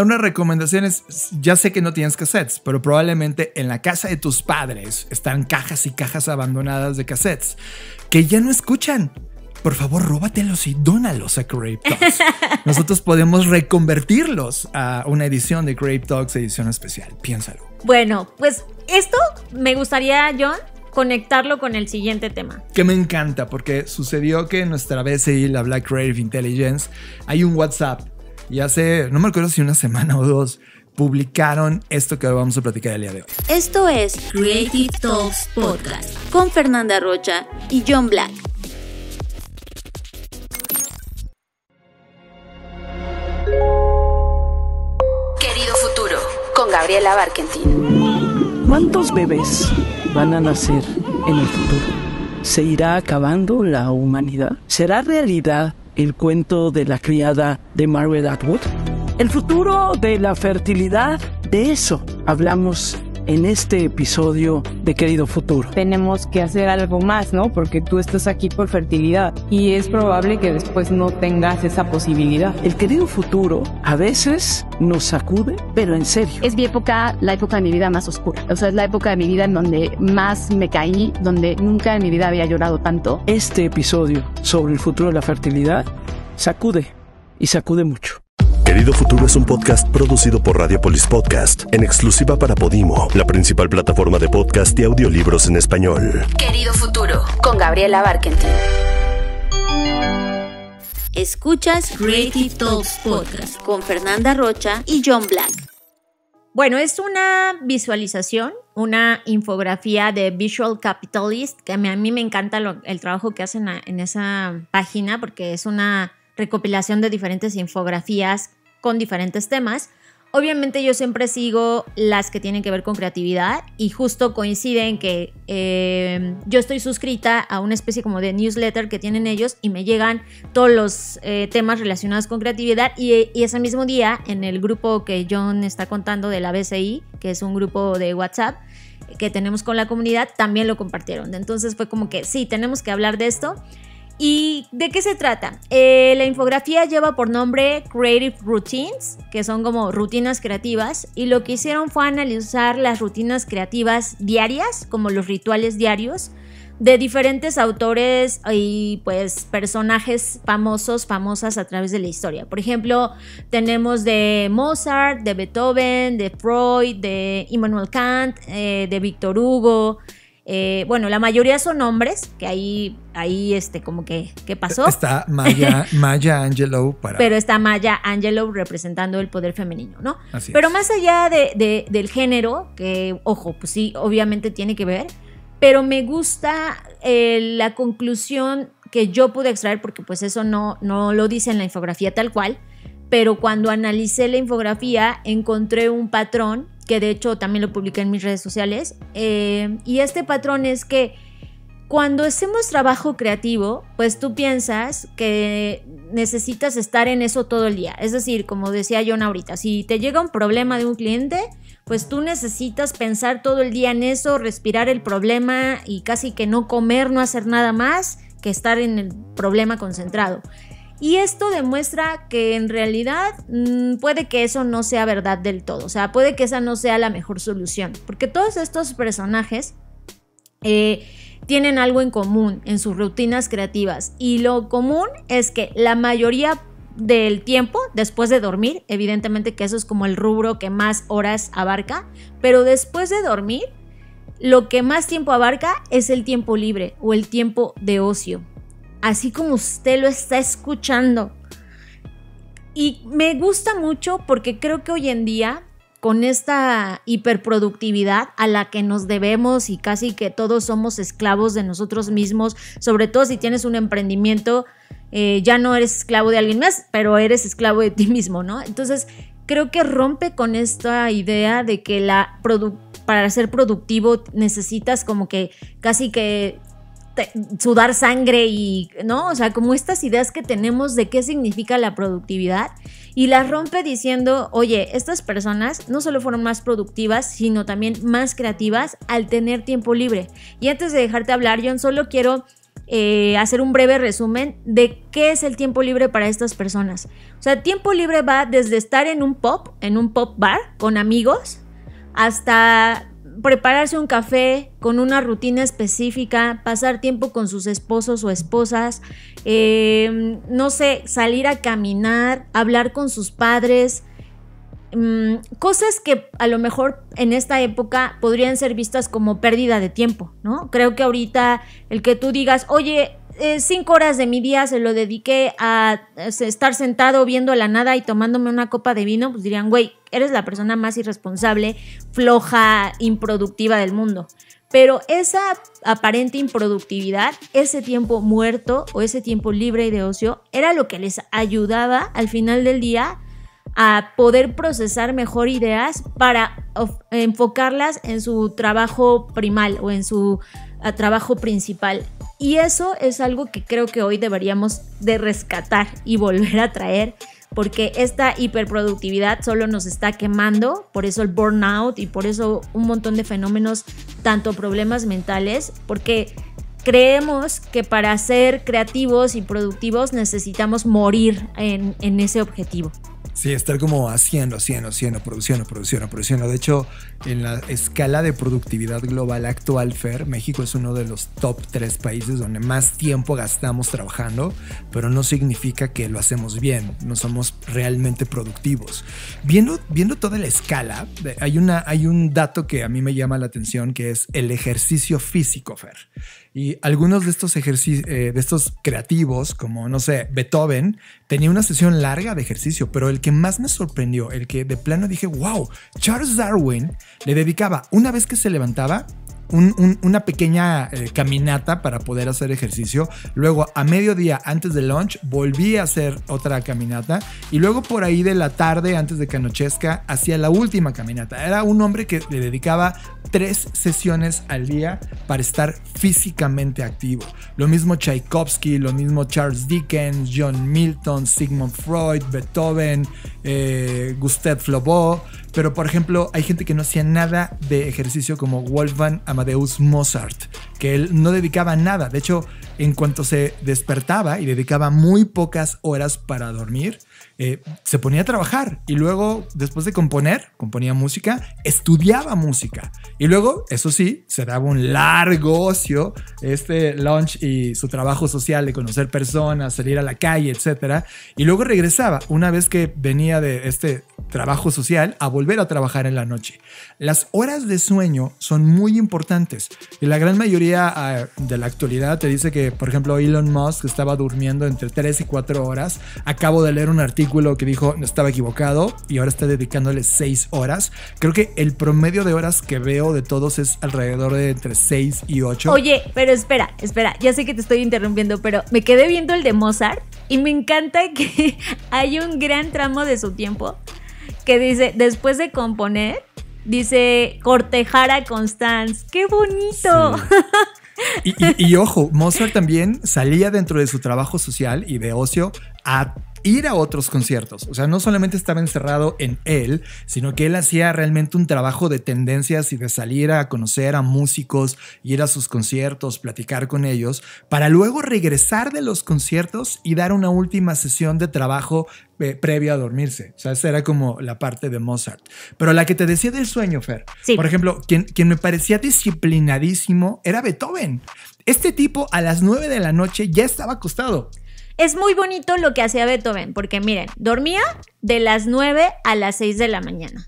una recomendación es, ya sé que no tienes cassettes, pero probablemente en la casa de tus padres están cajas y cajas abandonadas de cassettes que ya no escuchan. Por favor, róbatelos y dónalos a Crave Talks. Nosotros podemos reconvertirlos a una edición de Crave Talks, edición especial. Piénsalo. Bueno, pues esto me gustaría, John, conectarlo con el siguiente tema. Que me encanta, porque sucedió que en nuestra BCI, la Black Creative Intelligence, hay un WhatsApp. Y hace, no me acuerdo si una semana o dos, publicaron esto que vamos a platicar el día de hoy. Esto es Creative Talks Podcast con Fernanda Rocha y John Black. Querido futuro, con Gabriela Barkentin. ¿Cuántos bebés van a nacer en el futuro? ¿Se irá acabando la humanidad? ¿Será realidad el cuento de la criada de Margaret Atwood? El futuro de la fertilidad, de eso hablamos en este episodio de Querido Futuro. Tenemos que hacer algo más, ¿no? Porque tú estás aquí por fertilidad y es probable que después no tengas esa posibilidad. El Querido Futuro a veces nos sacude, pero en serio. Es mi época, la época de mi vida más oscura. O sea, es la época de mi vida en donde más me caí, donde nunca en mi vida había llorado tanto. Este episodio sobre el futuro de la fertilidad sacude y sacude mucho. Querido Futuro es un podcast producido por Radiopolis Podcast, en exclusiva para Podimo, la principal plataforma de podcast y audiolibros en español. Querido futuro, con Gabriela Barkentin. Escuchas Creative Talks Podcast con Fernanda Rocha y John Black. Bueno, es una visualización, una infografía de Visual Capitalist, que a mí me encanta el trabajo que hacen en esa página, porque es una recopilación de diferentes infografías con diferentes temas. Obviamente yo siempre sigo las que tienen que ver con creatividad y justo coincide en que yo estoy suscrita a una especie como de newsletter que tienen ellos y me llegan todos los temas relacionados con creatividad y ese mismo día en el grupo que John está contando de la BCI, que es un grupo de WhatsApp que tenemos con la comunidad, también lo compartieron. Entonces fue como que sí, tenemos que hablar de esto. ¿Y de qué se trata? La infografía lleva por nombre Creative Routines, que son como rutinas creativas, y lo que hicieron fue analizar las rutinas creativas diarias, como los rituales diarios, de diferentes autores y pues personajes famosas a través de la historia. Por ejemplo, tenemos de Mozart, de Beethoven, de Freud, de Immanuel Kant, de Víctor Hugo. Bueno, la mayoría son hombres, que ahí como que ¿qué pasó? Está Maya Angelou Pero está Maya Angelou representando el poder femenino, ¿no? Así pero es. Más allá del género, que ojo, pues sí, obviamente tiene que ver, pero me gusta la conclusión que yo pude extraer, porque pues eso no lo dice en la infografía tal cual, pero cuando analicé la infografía encontré un patrón, que de hecho también lo publiqué en mis redes sociales, y este patrón es que cuando hacemos trabajo creativo, pues tú piensas que necesitas estar en eso todo el día. Es decir, como decía John ahorita, si te llega un problema de un cliente, pues tú necesitas pensar todo el día en eso, respirar el problema y casi que no comer, no hacer nada más que estar en el problema concentrado. Y esto demuestra que en realidad puede que eso no sea verdad del todo. O sea, puede que esa no sea la mejor solución. Porque todos estos personajes tienen algo en común en sus rutinas creativas. Y lo común es que la mayoría del tiempo, después de dormir, evidentemente que eso es como el rubro que más horas abarca, pero después de dormir, lo que más tiempo abarca es el tiempo libre o el tiempo de ocio. Así como usted lo está escuchando. Y me gusta mucho porque creo que hoy en día, con esta hiperproductividad a la que nos debemos y casi que todos somos esclavos de nosotros mismos, sobre todo si tienes un emprendimiento, ya no eres esclavo de alguien más, pero eres esclavo de ti mismo, ¿no? Entonces creo que rompe con esta idea de que para ser productivo necesitas como que casi que sudar sangre y, ¿no? O sea, como estas ideas que tenemos de qué significa la productividad, y las rompe diciendo, oye, estas personas no solo fueron más productivas, sino también más creativas al tener tiempo libre. Y antes de dejarte hablar, John, solo quiero hacer un breve resumen de qué es el tiempo libre para estas personas. O sea, tiempo libre va desde estar en un pop bar con amigos, hasta prepararse un café con una rutina específica, pasar tiempo con sus esposos o esposas, no sé, salir a caminar, hablar con sus padres, cosas que a lo mejor en esta época podrían ser vistas como pérdida de tiempo, ¿no? Creo que ahorita el que tú digas, oye, 5 horas de mi día se lo dediqué a estar sentado viendo la nada y tomándome una copa de vino, pues dirían, güey, eres la persona más irresponsable, floja, improductiva del mundo. Pero esa aparente improductividad, ese tiempo muerto o ese tiempo libre y de ocio, era lo que les ayudaba al final del día a poder procesar mejor ideas para enfocarlas en su trabajo primal o en su trabajo principal. Y eso es algo que creo que hoy deberíamos de rescatar y volver a traer, porque esta hiperproductividad solo nos está quemando, por eso el burnout y por eso un montón de fenómenos, tanto problemas mentales, porque creemos que para ser creativos y productivos necesitamos morir en ese objetivo. Sí, estar como haciendo, produciendo. De hecho, en la escala de productividad global actual, Fer, México es uno de los top 3 países donde más tiempo gastamos trabajando, pero no significa que lo hacemos bien, no somos realmente productivos. Viendo toda la escala, hay un dato que a mí me llama la atención, que es el ejercicio físico, Fer. Y algunos de estos de estos creativos, como, no sé, Beethoven, tenía una sesión larga de ejercicio, pero el que más me sorprendió, el que de plano dije, wow, Charles Darwin le dedicaba, una vez que se levantaba, una pequeña caminata para poder hacer ejercicio. Luego a mediodía antes del lunch volví a hacer otra caminata, y luego por ahí de la tarde antes de que anochezca hacía la última caminata. Era un hombre que le dedicaba 3 sesiones al día para estar físicamente activo. Lo mismo Tchaikovsky, lo mismo Charles Dickens, John Milton, Sigmund Freud, Beethoven, Gustave Flaubert. Pero, por ejemplo, hay gente que no hacía nada de ejercicio, como Wolfgang Amadeus Mozart, que él no dedicaba nada. De hecho, en cuanto se despertaba y dedicaba muy pocas horas para dormir, se ponía a trabajar y luego, después de componía música, estudiaba música. Y luego, eso sí, se daba un largo ocio, lunch y su trabajo social de conocer personas, salir a la calle, etcétera. Y luego regresaba, una vez que venía de este trabajo social, a volver a trabajar en la noche. Las horas de sueño son muy importantes y la gran mayoría de la actualidad te dice que, por ejemplo, Elon Musk estaba durmiendo entre 3 y 4 horas. Acabo de leer un artículo que dijo estaba equivocado y ahora está dedicándole 6 horas. Creo que el promedio de horas que veo de todos es alrededor de entre 6 y 8. Oye, pero espera, ya sé que te estoy interrumpiendo, pero me quedé viendo el de Mozart y me encanta que hay un gran tramo de su tiempo que dice, después de componer, dice cortejar a Constance. ¡Qué bonito! Sí. Y ojo, Mozart también salía dentro de su trabajo social y de ocio a ir a otros conciertos. O sea, no solamente estaba encerrado en él, sino que él hacía realmente un trabajo de tendencias y de salir a conocer a músicos, ir a sus conciertos, platicar con ellos, para luego regresar de los conciertos y dar una última sesión de trabajo previa a dormirse. O sea, esa era como la parte de Mozart. Pero la que te decía del sueño, Fer, sí. Por ejemplo, quien me parecía disciplinadísimo era Beethoven. Este tipo a las 9 de la noche ya estaba acostado. Es muy bonito lo que hacía Beethoven, porque miren, dormía de las 9 a las 6 de la mañana.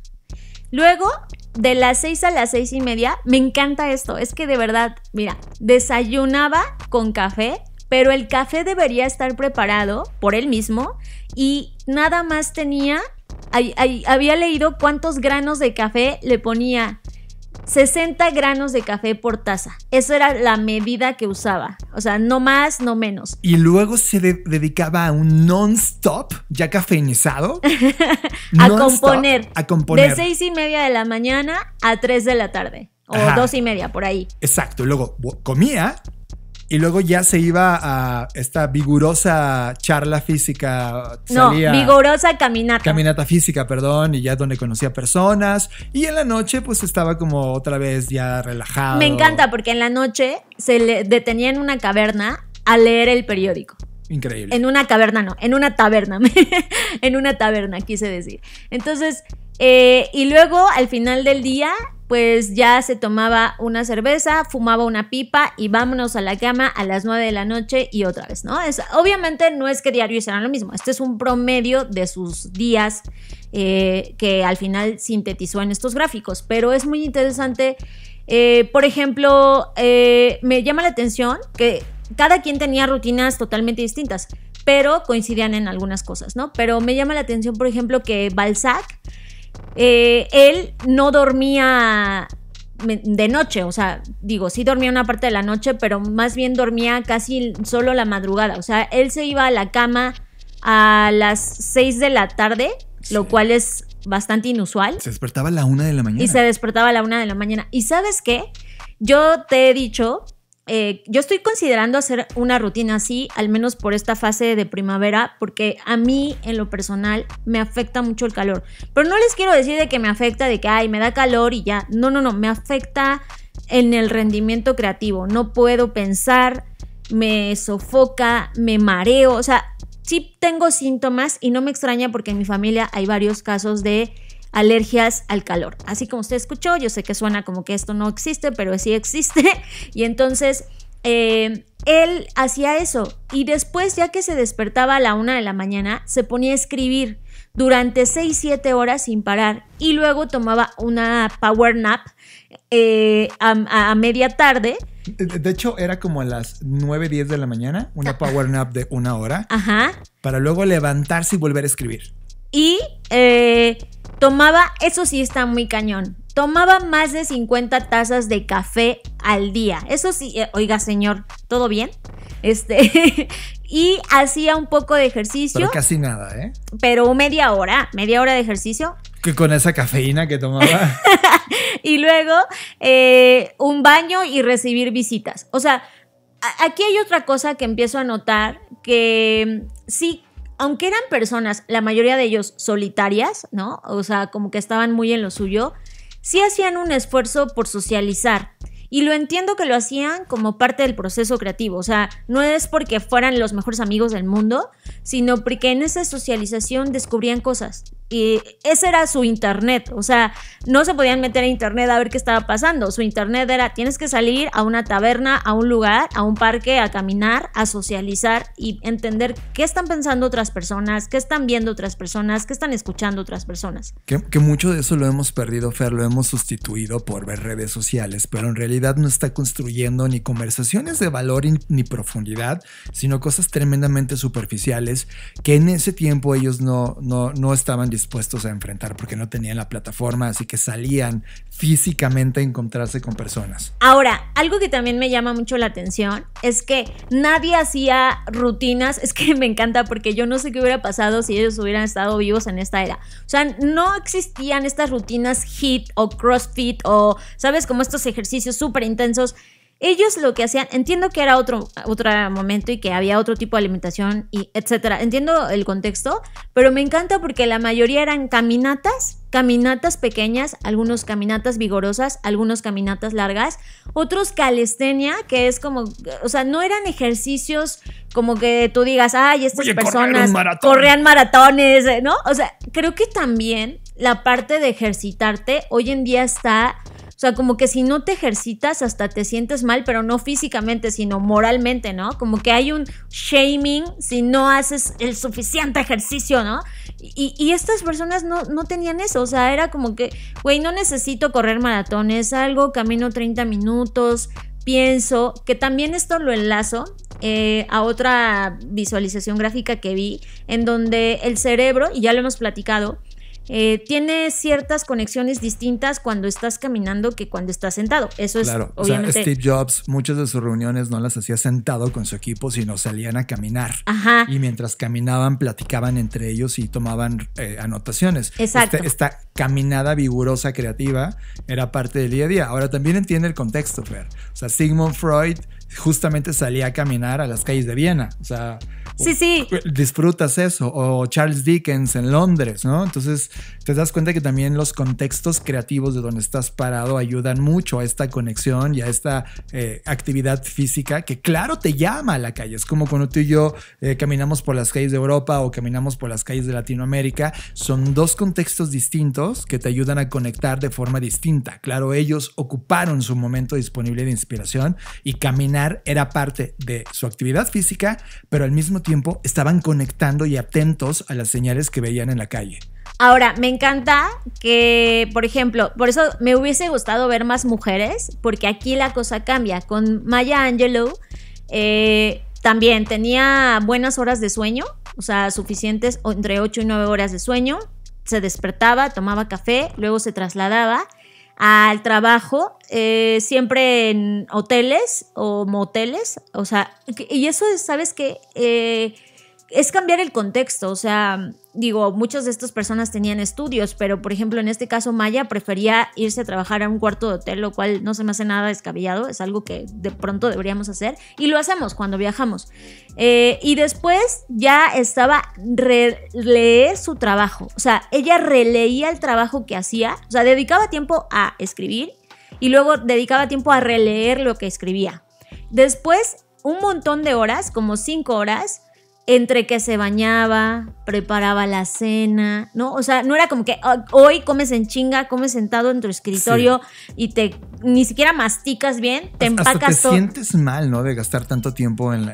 Luego, de las 6 a las 6 y media, me encanta esto, es que de verdad, mira, desayunaba con café, pero el café debería estar preparado por él mismo y nada más tenía, había leído cuántos granos de café le ponía. 60 granos de café por taza. Eso era la medida que usaba. O sea, no más, no menos. Y luego se dedicaba a un non-stop, ya cafeinizado. A componer. A componer. De 6 y media de la mañana a 3 de la tarde. O 2 y media, por ahí. Exacto. Y luego comía. Y luego ya se iba a esta vigorosa charla física. Vigorosa caminata. Caminata física, perdón, y ya donde conocía personas. Y en la noche pues estaba como otra vez ya relajado. Me encanta porque en la noche se le detenía en una caverna a leer el periódico. Increíble. En una caverna, no, en una taberna. En una taberna, quise decir. Entonces, y luego al final del día, pues ya se tomaba una cerveza, fumaba una pipa y vámonos a la cama a las 9 de la noche y otra vez, ¿no? Obviamente no es que diario hicieran lo mismo. Este es un promedio de sus días que al final sintetizó en estos gráficos. Pero es muy interesante. Por ejemplo, me llama la atención que cada quien tenía rutinas totalmente distintas, pero coincidían en algunas cosas, ¿no? Pero me llama la atención, por ejemplo, que Balzac, él no dormía de noche, o sea, digo, sí dormía una parte de la noche, pero más bien dormía casi solo la madrugada. O sea, él se iba a la cama a las 6 de la tarde, sí, lo cual es bastante inusual. Se despertaba a la 1 de la mañana. Y se despertaba a la 1 de la mañana. ¿Y sabes qué? Yo te he dicho, yo estoy considerando hacer una rutina así, al menos por esta fase de primavera, porque a mí, en lo personal, me afecta mucho el calor. Pero no les quiero decir de que me afecta, de que, ay, me da calor y ya. No, me afecta en el rendimiento creativo. No puedo pensar, me sofoca, me mareo. O sea, sí tengo síntomas y no me extraña porque en mi familia hay varios casos de alergias al calor. Así como usted escuchó, yo sé que suena como que esto no existe, pero sí existe. Y entonces él hacía eso. Y después, ya que se despertaba a la 1 de la mañana, se ponía a escribir durante 6-7 horas sin parar. Y luego tomaba una power nap a media tarde. De hecho, era como a las 9-10 de la mañana, una power nap de 1 hora. Ajá. Para luego levantarse y volver a escribir. Y tomaba, eso sí está muy cañón, tomaba más de 50 tazas de café al día. Eso sí, oiga señor, ¿todo bien? Y hacía un poco de ejercicio. Pero casi nada, ¿eh? Pero media hora de ejercicio. Que con esa cafeína que tomaba. Y luego un baño y recibir visitas. O sea, aquí hay otra cosa que empiezo a notar, que sí, aunque eran personas, la mayoría de ellos solitarias, ¿no? O sea, como que estaban muy en lo suyo, sí hacían un esfuerzo por socializar. Y lo entiendo que lo hacían como parte del proceso creativo. O sea, no es porque fueran los mejores amigos del mundo, sino porque en esa socialización descubrían cosas. Y ese era su internet. O sea, no se podían meter a internet a ver qué estaba pasando. Su internet era, tienes que salir a una taberna, a un lugar, a un parque, a caminar, a socializar y entender qué están pensando otras personas, qué están viendo otras personas, qué están escuchando otras personas. Que mucho de eso lo hemos perdido, Fer, lo hemos sustituido por ver redes sociales, pero en realidad no está construyendo ni conversaciones de valor ni profundidad, sino cosas tremendamente superficiales que en ese tiempo ellos no estaban dispuestos a enfrentar porque no tenían la plataforma, así que salían físicamente a encontrarse con personas. Ahora, algo que también me llama mucho la atención es que nadie hacía rutinas. Es que me encanta porque yo no sé qué hubiera pasado si ellos hubieran estado vivos en esta era. O sea, no existían estas rutinas HIIT o CrossFit o, ¿sabes? Como estos ejercicios súper intensos. Ellos lo que hacían, entiendo que era otro momento y que había otro tipo de alimentación y etcétera. Entiendo el contexto, pero me encanta porque la mayoría eran caminatas pequeñas, algunos caminatas vigorosas, algunos caminatas largas, otros calistenia, que es como, o sea, no eran ejercicios como que tú digas, ay, estas personas corrían maratones, ¿no? O sea, creo que también la parte de ejercitarte hoy en día está... O sea, como que si no te ejercitas hasta te sientes mal, pero no físicamente, sino moralmente, ¿no? Como que hay un shaming si no haces el suficiente ejercicio, ¿no? Y estas personas no tenían eso. O sea, era como que, güey, no necesito correr maratones, salgo, camino 30 minutos, pienso, que también esto lo enlazo a otra visualización gráfica que vi, en donde el cerebro, y ya lo hemos platicado, tiene ciertas conexiones distintas cuando estás caminando que cuando estás sentado. Eso claro, es obviamente. O sea, Steve Jobs, muchas de sus reuniones no las hacía sentado con su equipo, sino salían a caminar. Ajá. Y mientras caminaban, platicaban entre ellos y tomaban anotaciones. Exacto. Esta caminada vigorosa creativa era parte del día a día. Ahora también entiende el contexto, Fer. O sea, Sigmund Freud justamente salía a caminar a las calles de Viena. O sea, sí. Disfrutas eso. O Charles Dickens en Londres, ¿no? Entonces te das cuenta que también los contextos creativos de donde estás parado ayudan mucho a esta conexión y a esta actividad física que claro te llama a la calle. Es como cuando tú y yo caminamos por las calles de Europa o caminamos por las calles de Latinoamérica. Son dos contextos distintos que te ayudan a conectar de forma distinta. Claro, ellos ocuparon su momento disponible de inspiración y caminar era parte de su actividad física, pero al mismo tiempo estaban conectando y atentos a las señales que veían en la calle. Ahora, me encanta que, por ejemplo, por eso me hubiese gustado ver más mujeres, porque aquí la cosa cambia. Con Maya Angelou también tenía buenas horas de sueño, o sea, suficientes, entre 8 y 9 horas de sueño. Se despertaba, tomaba café, luego se trasladaba al trabajo, siempre en hoteles o moteles, o sea, y eso es, ¿sabes qué? Es cambiar el contexto, o sea, digo, muchas de estas personas tenían estudios, pero por ejemplo en este caso Maya prefería irse a trabajar a un cuarto de hotel, lo cual no se me hace nada descabellado, es algo que de pronto deberíamos hacer y lo hacemos cuando viajamos. Y después ya estaba releer su trabajo, o sea, ella releía el trabajo que hacía, o sea, dedicaba tiempo a escribir y luego dedicaba tiempo a releer lo que escribía. Después, un montón de horas, como 5 horas, entre que se bañaba, preparaba la cena, ¿no? O sea, no era como que hoy comes en chinga, comes sentado en tu escritorio y ni siquiera masticas bien, te empacas hasta todo. te sientes mal, ¿no? De gastar tanto tiempo en...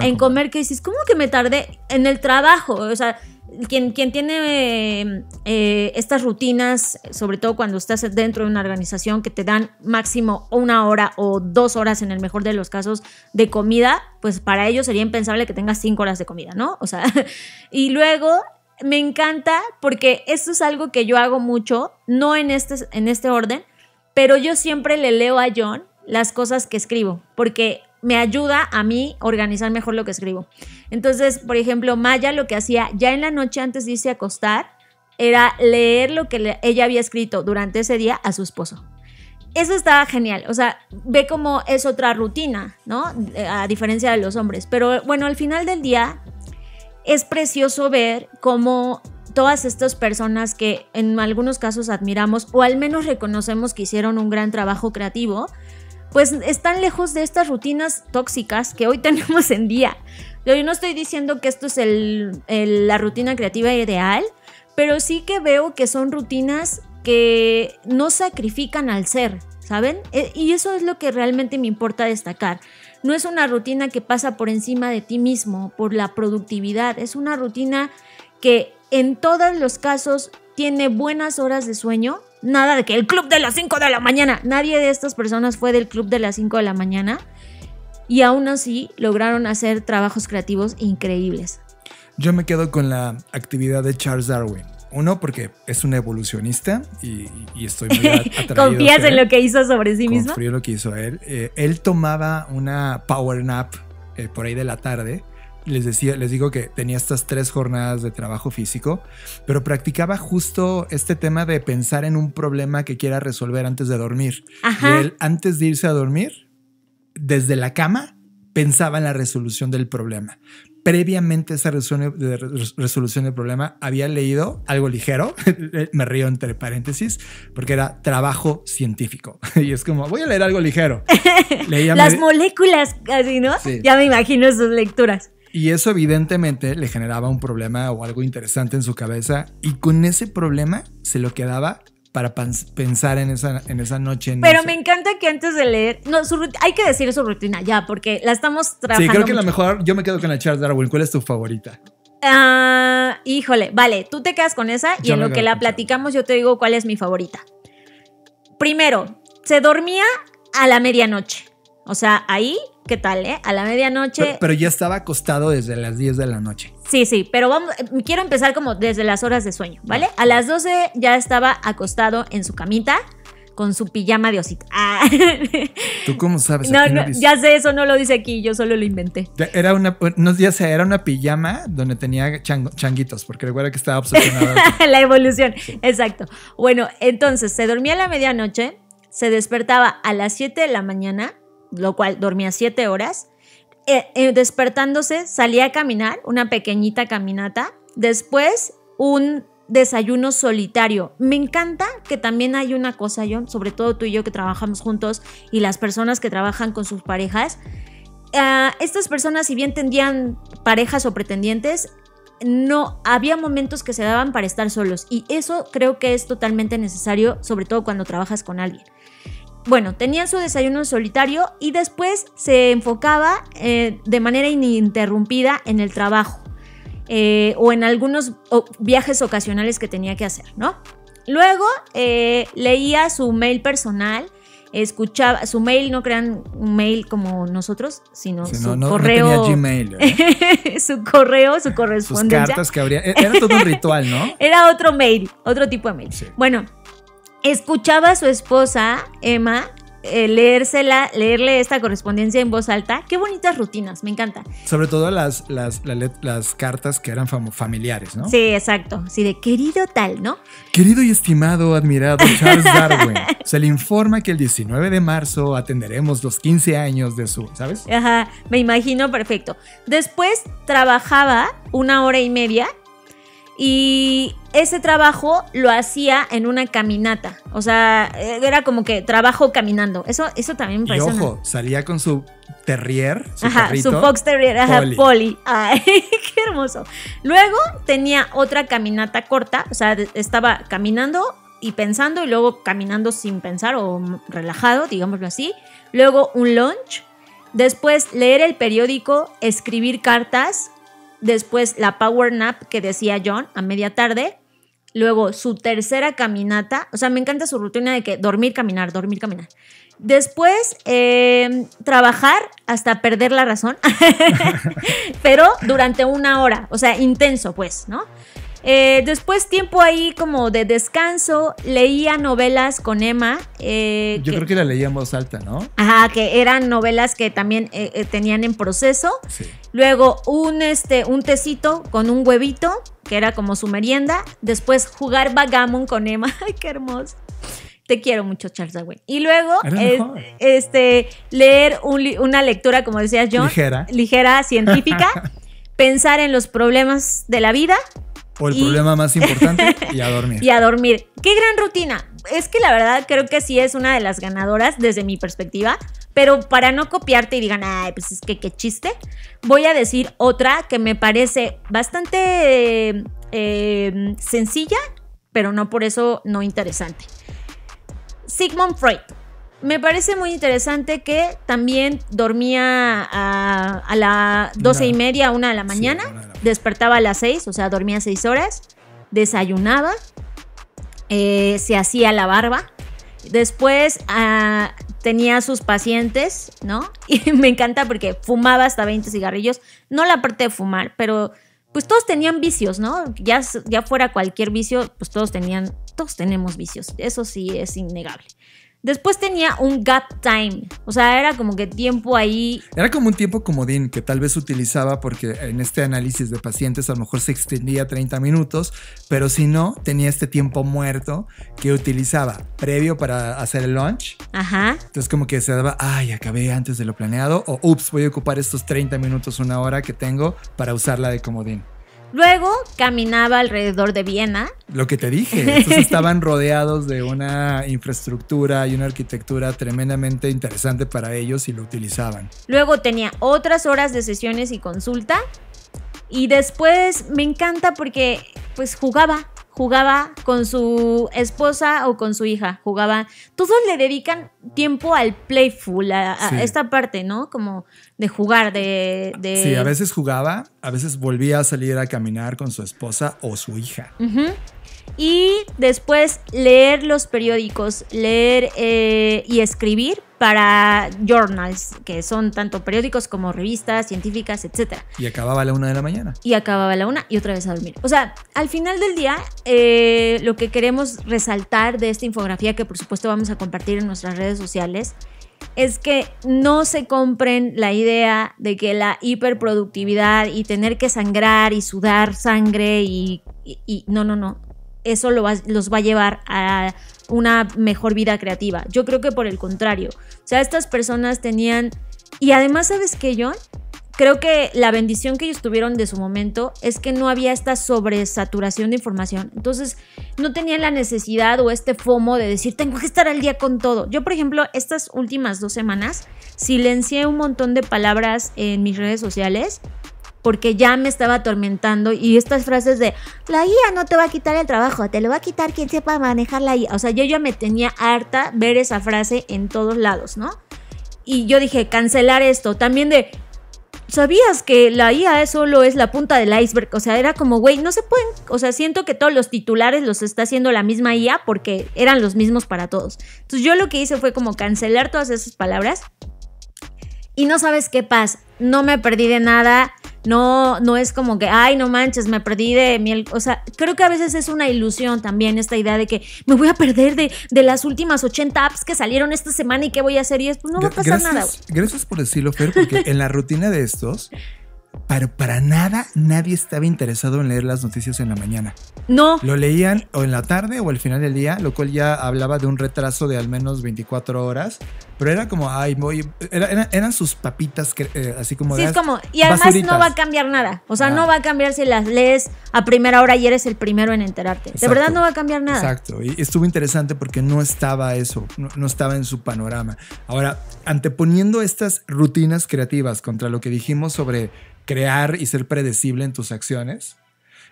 en comer, que dices, ¿cómo que me tardé en el trabajo? O sea, quien tiene estas rutinas, sobre todo cuando estás dentro de una organización que te dan máximo 1 hora o 2 horas en el mejor de los casos de comida, pues para ellos sería impensable que tengas 5 horas de comida, ¿no? O sea, y luego me encanta porque esto es algo que yo hago mucho, no en este orden, pero yo siempre le leo a John las cosas que escribo, porque me ayuda a mí organizar mejor lo que escribo. Entonces, por ejemplo, Maya lo que hacía ya en la noche antes de irse a acostar era leer lo que ella había escrito durante ese día a su esposo. Eso estaba genial, o sea, ve cómo es otra rutina, ¿no? A diferencia de los hombres. Pero bueno, al final del día es precioso ver cómo todas estas personas que en algunos casos admiramos o al menos reconocemos que hicieron un gran trabajo creativo, pues están lejos de estas rutinas tóxicas que hoy tenemos en día. Yo no estoy diciendo que esto es la rutina creativa ideal, pero sí que veo que son rutinas que no sacrifican al ser, ¿saben? Y eso es lo que realmente me importa destacar. No es una rutina que pasa por encima de ti mismo, por la productividad. Es una rutina que en todos los casos tiene buenas horas de sueño. Nada de que el club de las 5 de la mañana. Nadie de estas personas fue del club de las 5 de la mañana. Y aún así lograron hacer trabajos creativos increíbles. Yo me quedo con la actividad de Charles Darwin. Uno, porque es un evolucionista y estoy muy atraído. ¿Confías en lo que hizo sobre sí mismo? Confío en lo que hizo él. Él tomaba una power nap por ahí de la tarde. Les digo que tenía estas 3 jornadas de trabajo físico, pero practicaba justo este tema de pensar en un problema que quiera resolver antes de dormir. Ajá. Y él, antes de irse a dormir, desde la cama, pensaba en la resolución del problema. Previamente a esa resolución del problema había leído algo ligero, me río entre paréntesis, porque era trabajo científico. Y es como, voy a leer algo ligero. Las moléculas, así, ¿no? Sí. Ya me imagino sus lecturas. Y eso evidentemente le generaba un problema o algo interesante en su cabeza, y con ese problema se lo quedaba para pensar en esa noche. Pero me encanta que antes de leer, hay que decir su rutina ya, porque la estamos trabajando. Sí, creo que mucho. la mejor, yo me quedo con la Charles Darwin. ¿Cuál es tu favorita? Híjole, vale, tú te quedas con esa y en lo que la platicamos yo te digo cuál es mi favorita. Primero, se dormía a la medianoche. O sea, ahí, ¿qué tal, a la medianoche. Pero ya estaba acostado desde las 10 de la noche. Sí, pero quiero empezar como desde las horas de sueño, ¿vale? A las 12 ya estaba acostado en su camita con su pijama de osito. ¿Tú cómo sabes? No, ya sé, eso no lo dice aquí, yo solo lo inventé. Era una pijama donde tenía changuitos, porque recuerda que estaba obsesionado. La evolución, sí. Exacto. Bueno, entonces se dormía a la medianoche, se despertaba a las 7 de la mañana, lo cual dormía 7 horas. Despertándose salía a caminar, una pequeñita caminata, después un desayuno solitario. Me encanta que también hay una cosa, John, sobre todo tú y yo que trabajamos juntos y las personas que trabajan con sus parejas, estas personas, si bien tendrían parejas o pretendientes, no había momentos que se daban para estar solos, y eso creo que es totalmente necesario, sobre todo cuando trabajas con alguien. Bueno, tenían su desayuno solitario y después se enfocaba de manera ininterrumpida en el trabajo o en algunos viajes ocasionales que tenía que hacer, ¿no? Luego leía su mail personal, escuchaba su mail, no crean un mail como nosotros, sino su correo. No tenía Gmail, su correo, su correspondencia. Sus cartas que habría. Era todo un ritual, ¿no? Era otro mail, otro tipo de mail. Sí. Bueno. Escuchaba a su esposa, Emma, leerle esta correspondencia en voz alta. Qué bonitas rutinas, me encanta. Sobre todo las cartas que eran familiares, ¿no? Sí, exacto. Sí, de querido tal, ¿no? Querido y estimado, admirado Charles Darwin, se le informa que el 19 de marzo atenderemos los 15 años de su, ¿sabes? Ajá, me imagino perfecto. Después trabajaba 1 hora y media. Y ese trabajo lo hacía en una caminata. O sea, era como que trabajo caminando. Eso también me parece. Y ojo, salía con su terrier, su perrito, su fox terrier, Polly. Ay, qué hermoso. Luego tenía otra caminata corta. O sea, estaba caminando y pensando, y luego caminando sin pensar o relajado, digámoslo así. Luego un lunch. Después leer el periódico, escribir cartas. Después la power nap que decía John a media tarde. Luego su tercera caminata. O sea, me encanta su rutina de que dormir, caminar. Después trabajar hasta perder la razón. Pero durante 1 hora. O sea, intenso pues, ¿no? Después tiempo ahí como de descanso. Leía novelas con Emma. Yo creo que la leía en voz alta, ¿no? Ajá, que eran novelas que también tenían en proceso. Sí. Luego un tecito con un huevito, que era como su merienda. Después jugar backgammon con Emma. Ay, qué hermoso. Te quiero mucho, Charles Darwin. Y luego leer una lectura, como decías John, ligera, científica. Pensar en los problemas de la vida. O el problema más importante, y a dormir. Y a dormir. ¡Qué gran rutina! Es que la verdad creo que sí es una de las ganadoras desde mi perspectiva, Pero para no copiarte y digan, ay, pues es que qué chiste, voy a decir otra que me parece bastante sencilla, pero no por eso no interesante. Sigmund Freud. Me parece muy interesante que también dormía a las 12:30, 1 de la mañana, despertaba a las 6, o sea, dormía 6 horas, desayunaba, se hacía la barba, después tenía sus pacientes, ¿no? Y me encanta porque fumaba hasta 20 cigarrillos, no la parte de fumar, pero pues todos tenían vicios, ¿no? Ya fuera cualquier vicio, pues todos tenemos vicios, eso sí es innegable. Después tenía un gap time, o sea, era como que tiempo ahí. Era como un tiempo comodín que tal vez utilizaba porque en este análisis de pacientes a lo mejor se extendía 30 minutos, pero si no, tenía este tiempo muerto que utilizaba previo para hacer el lunch. Ajá. Entonces como que se daba, ay, acabé antes de lo planeado, o ups, voy a ocupar estos 30 minutos, 1 hora que tengo para usarla de comodín. Luego caminaba alrededor de Viena. Lo que te dije, estos estaban rodeados de una infraestructura y una arquitectura tremendamente interesante para ellos y lo utilizaban. Luego tenía otras horas de sesiones y consulta. Y después me encanta porque pues jugaba con su esposa o con su hija, jugaba. Todos le dedican tiempo al playful, a esta parte, ¿no? Como de jugar, Sí, a veces jugaba, a veces volvía a salir a caminar con su esposa o su hija. Uh-huh. Y después leer los periódicos, leer y escribir para journals, que son tanto periódicos como revistas científicas, etc. Y acababa a la 1 de la mañana. Y acababa a la 1 y otra vez a dormir. O sea, al final del día, lo que queremos resaltar de esta infografía, que por supuesto vamos a compartir en nuestras redes sociales, es que no se compren la idea de que la hiperproductividad y tener que sangrar y sudar sangre y no. Eso los va a llevar a una mejor vida creativa. Yo creo que por el contrario. O sea, estas personas tenían... Y además, ¿sabes qué, John? Creo que la bendición que ellos tuvieron de su momento es que no había esta sobresaturación de información. Entonces, no tenían la necesidad o este FOMO de decir, tengo que estar al día con todo. Yo, por ejemplo, estas últimas 2 semanas silencié un montón de palabras en mis redes sociales porque ya me estaba atormentando, y estas frases de la IA no te va a quitar el trabajo, te lo va a quitar quien sepa manejar la IA. O sea, yo ya me tenía harta ver esa frase en todos lados, ¿no? Y yo dije, cancelar esto. También de, ¿sabías que la IA solo es la punta del iceberg? O sea, era como, güey, no se pueden... O sea, siento que todos los titulares los está haciendo la misma IA porque eran los mismos para todos. Entonces yo lo que hice fue como cancelar todas esas palabras. Y no sabes qué pasa, no me perdí de nada. No es como que, ay, no manches, me perdí de miel. O sea, creo que a veces es una ilusión también esta idea de que me voy a perder de las últimas 80 apps que salieron esta semana y qué voy a hacer. Y después no va a pasar nada. Gracias por decirlo, Fer, porque en la rutina de estos, para nada, nadie estaba interesado en leer las noticias en la mañana. No. Lo leían o en la tarde o al final del día, lo cual ya hablaba de un retraso de al menos 24 horas. Pero era como, ay, eran sus papitas, así como sí, de... es como, y además basuritas. No va a cambiar nada. O sea, no va a cambiar si las lees a primera hora y eres el primero en enterarte. Exacto. De verdad no va a cambiar nada. Exacto. Y estuvo interesante porque no estaba eso, no estaba en su panorama. Ahora, anteponiendo estas rutinas creativas contra lo que dijimos sobre crear y ser predecible en tus acciones,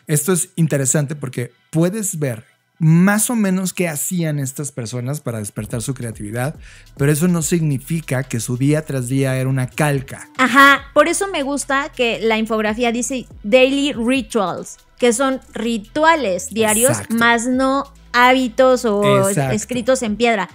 esto es interesante porque puedes ver más o menos qué hacían estas personas para despertar su creatividad, pero eso no significa que su día tras día era una calca. Ajá, por eso me gusta que la infografía dice daily rituals, que son rituales diarios, exacto, más no hábitos o exacto, escritos en piedra.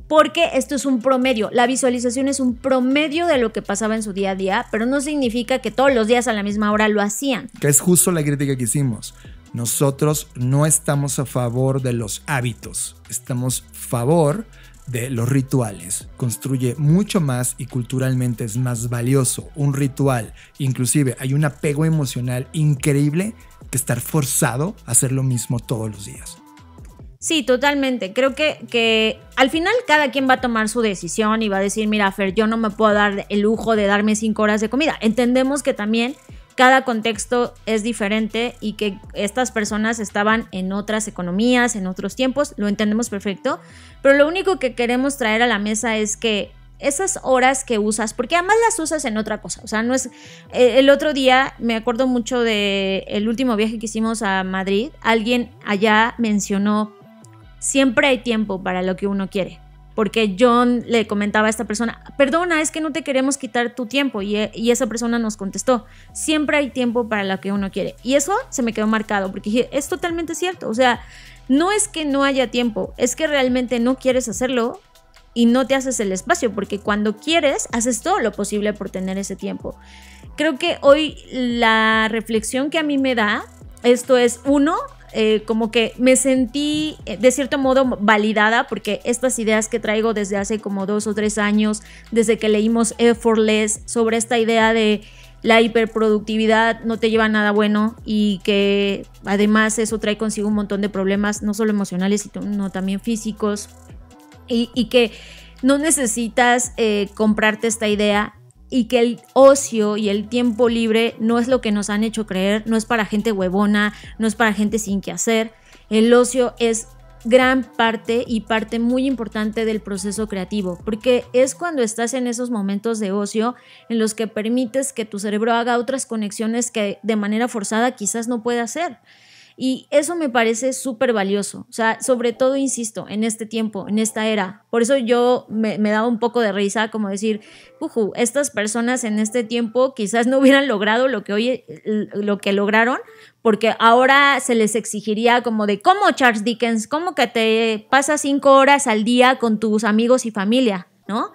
Porque esto es un promedio. La visualización es un promedio de lo que pasaba en su día a día, pero no significa que todos los días a la misma hora lo hacían. Que es justo la crítica que hicimos. Nosotros no estamos a favor de los hábitos, estamos a favor de los rituales. Construye mucho más y culturalmente es más valioso un ritual. Inclusive hay un apego emocional increíble que estar forzado a hacer lo mismo todos los días. Sí, totalmente. Creo que al final cada quien va a tomar su decisión y va a decir, mira, Fer, yo no me puedo dar el lujo de darme 5 horas de comida. Entendemos que también cada contexto es diferente y que estas personas estaban en otras economías, en otros tiempos, lo entendemos perfecto, pero lo único que queremos traer a la mesa es que esas horas que usas, porque además las usas en otra cosa, o sea, no es... el otro día me acuerdo mucho del último viaje que hicimos a Madrid, alguien allá mencionó, siempre hay tiempo para lo que uno quiere, porque John le comentaba a esta persona, perdona, es que no te queremos quitar tu tiempo, y esa persona nos contestó, siempre hay tiempo para lo que uno quiere, y eso se me quedó marcado, porque dije, es totalmente cierto, o sea, no es que no haya tiempo, es que realmente no quieres hacerlo, y no te haces el espacio, porque cuando quieres, haces todo lo posible por tener ese tiempo. Creo que hoy la reflexión que a mí me da, esto es uno, como que me sentí de cierto modo validada, porque estas ideas que traigo desde hace como 2 o 3 años, desde que leímos Effortless, sobre esta idea de la hiperproductividad no te lleva a nada bueno y que además eso trae consigo un montón de problemas, no solo emocionales, sino también físicos. Y que no necesitas comprarte esta idea y que el ocio y el tiempo libre no es lo que nos han hecho creer, no es para gente huevona, no es para gente sin qué hacer. El ocio es gran parte y parte muy importante del proceso creativo, porque es cuando estás en esos momentos de ocio en los que permites que tu cerebro haga otras conexiones que de manera forzada quizás no puede hacer. Y eso me parece súper valioso, o sea, sobre todo, insisto, en este tiempo, en esta era. Por eso yo me daba un poco de risa, como decir, estas personas en este tiempo quizás no hubieran logrado lo que lograron, porque ahora se les exigiría como de, ¿cómo, Charles Dickens? ¿Cómo que te pasas 5 horas al día con tus amigos y familia, ¿no?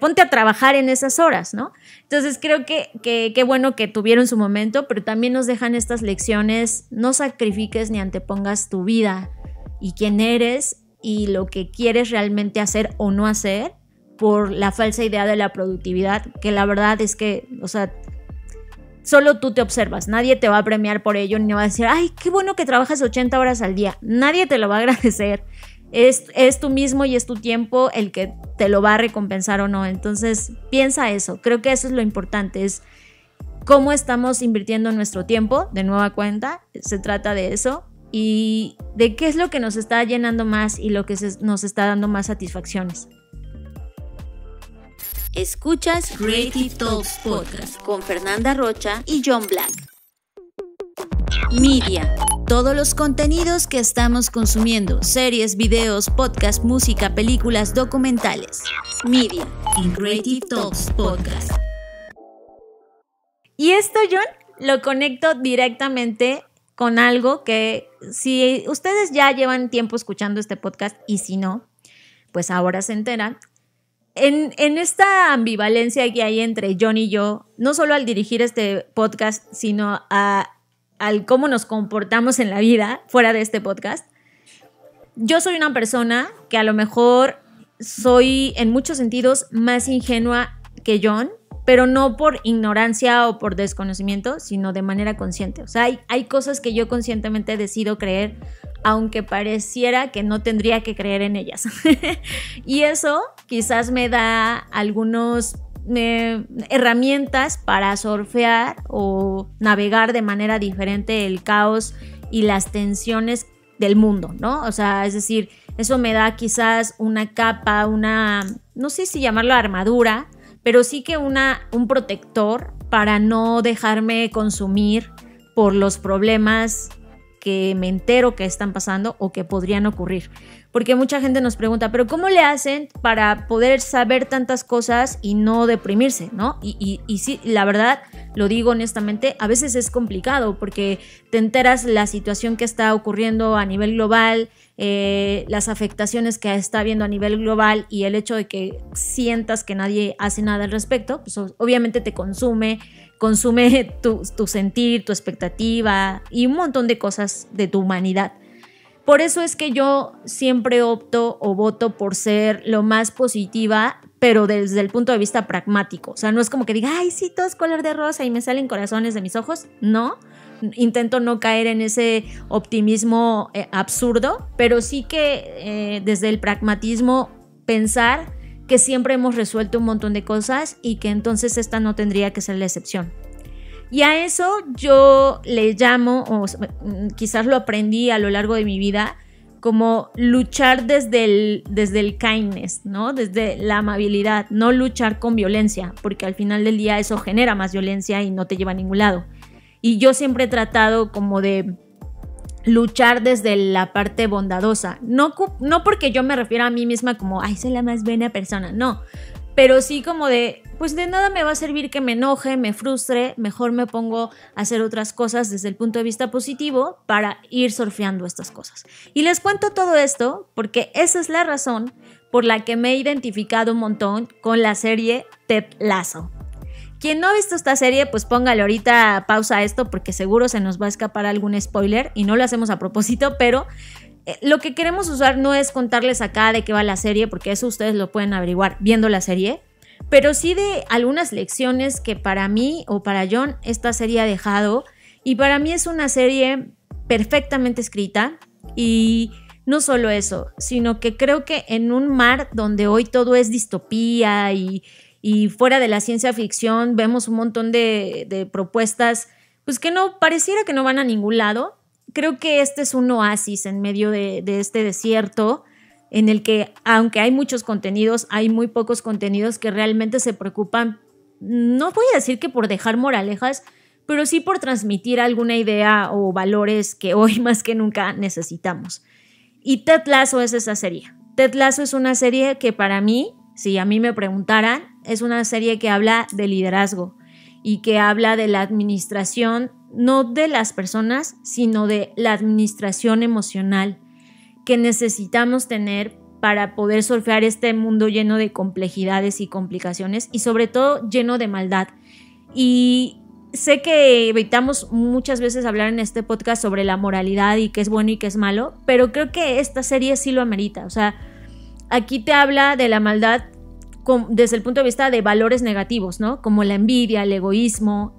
Ponte a trabajar en esas horas, ¿no? Entonces creo que qué bueno que tuvieron su momento, pero también nos dejan estas lecciones, no sacrifiques ni antepongas tu vida y quién eres y lo que quieres realmente hacer o no hacer por la falsa idea de la productividad, que la verdad es que, o sea, solo tú te observas, nadie te va a premiar por ello, ni va a decir, ay, qué bueno que trabajas 80 horas al día, nadie te lo va a agradecer. Es tú mismo y es tu tiempo el que te lo va a recompensar o no. Entonces piensa eso, creo que eso es lo importante, es cómo estamos invirtiendo nuestro tiempo, de nueva cuenta, se trata de eso y de qué es lo que nos está llenando más y lo que nos está dando más satisfacciones. Escuchas Creative Talks Podcast con Fernanda Rocha y John Black. Media. Todos los contenidos que estamos consumiendo, series, videos, podcasts, música, películas, documentales. Media en Creative Talks Podcast. Y esto, John, lo conecto directamente con algo que si ustedes ya llevan tiempo escuchando este podcast y si no, pues ahora se enteran. En esta ambivalencia que hay entre John y yo, no solo al dirigir este podcast, sino al cómo nos comportamos en la vida fuera de este podcast. Yo soy una persona que a lo mejor soy en muchos sentidos más ingenua que John, pero no por ignorancia o por desconocimiento, sino de manera consciente. O sea, hay cosas que yo conscientemente decido creer, aunque pareciera que no tendría que creer en ellas. Y eso quizás me da algunos herramientas para surfear o navegar de manera diferente el caos y las tensiones del mundo, ¿no? O sea, es decir, eso me da quizás una capa, no sé si llamarlo armadura, pero sí que un protector para no dejarme consumir por los problemas que me entero que están pasando o que podrían ocurrir. Porque mucha gente nos pregunta, ¿pero cómo le hacen para poder saber tantas cosas y no deprimirse, ¿no? Y sí, la verdad, lo digo honestamente, a veces es complicado porque te enteras la situación que está ocurriendo a nivel global, las afectaciones que está habiendo a nivel global y el hecho de que sientas que nadie hace nada al respecto, pues obviamente te consume tu sentir, tu expectativa y un montón de cosas de tu humanidad. Por eso es que yo siempre opto o voto por ser lo más positiva, pero desde el punto de vista pragmático. O sea, no es como que diga, ay, sí, todo es color de rosa y me salen corazones de mis ojos. No, intento no caer en ese optimismo absurdo, pero sí que desde el pragmatismo pensar que siempre hemos resuelto un montón de cosas y que entonces esta no tendría que ser la excepción. Y a eso yo le llamo, o quizás lo aprendí a lo largo de mi vida, como luchar desde el kindness, ¿no? Desde la amabilidad, no luchar con violencia, porque al final del día eso genera más violencia y no te lleva a ningún lado. Y yo siempre he tratado como de luchar desde la parte bondadosa, no porque yo me refiero a mí misma como, ay, soy la más buena persona, no, pero sí como de, pues de nada me va a servir que me enoje, me frustre, mejor me pongo a hacer otras cosas desde el punto de vista positivo para ir surfeando estas cosas. Y les cuento todo esto porque esa es la razón por la que me he identificado un montón con la serie Ted Lasso. Quien no ha visto esta serie, pues póngale ahorita pausa a esto porque seguro se nos va a escapar algún spoiler y no lo hacemos a propósito, pero lo que queremos usar no es contarles acá de qué va la serie, porque eso ustedes lo pueden averiguar viendo la serie, pero sí de algunas lecciones que para mí o para John esta serie ha dejado. Y para mí es una serie perfectamente escrita, y no solo eso, sino que creo que en un mar donde hoy todo es distopía y fuera de la ciencia ficción vemos un montón de propuestas pues que no pareciera que no van a ningún lado. Creo que este es un oasis en medio de este desierto en el que, aunque hay muchos contenidos, hay muy pocos contenidos que realmente se preocupan, no voy a decir que por dejar moralejas, pero sí por transmitir alguna idea o valores que hoy más que nunca necesitamos. Y Ted Lasso es esa serie. Ted Lasso es una serie que para mí, si a mí me preguntaran, es una serie que habla de liderazgo y que habla de la administración, no de las personas, sino de la administración emocional que necesitamos tener para poder surfear este mundo lleno de complejidades y complicaciones y sobre todo lleno de maldad. Y sé que evitamos muchas veces hablar en este podcast sobre la moralidad y qué es bueno y qué es malo, pero creo que esta serie sí lo amerita. O sea, aquí te habla de la maldad desde el punto de vista de valores negativos, ¿no? Como la envidia, el egoísmo,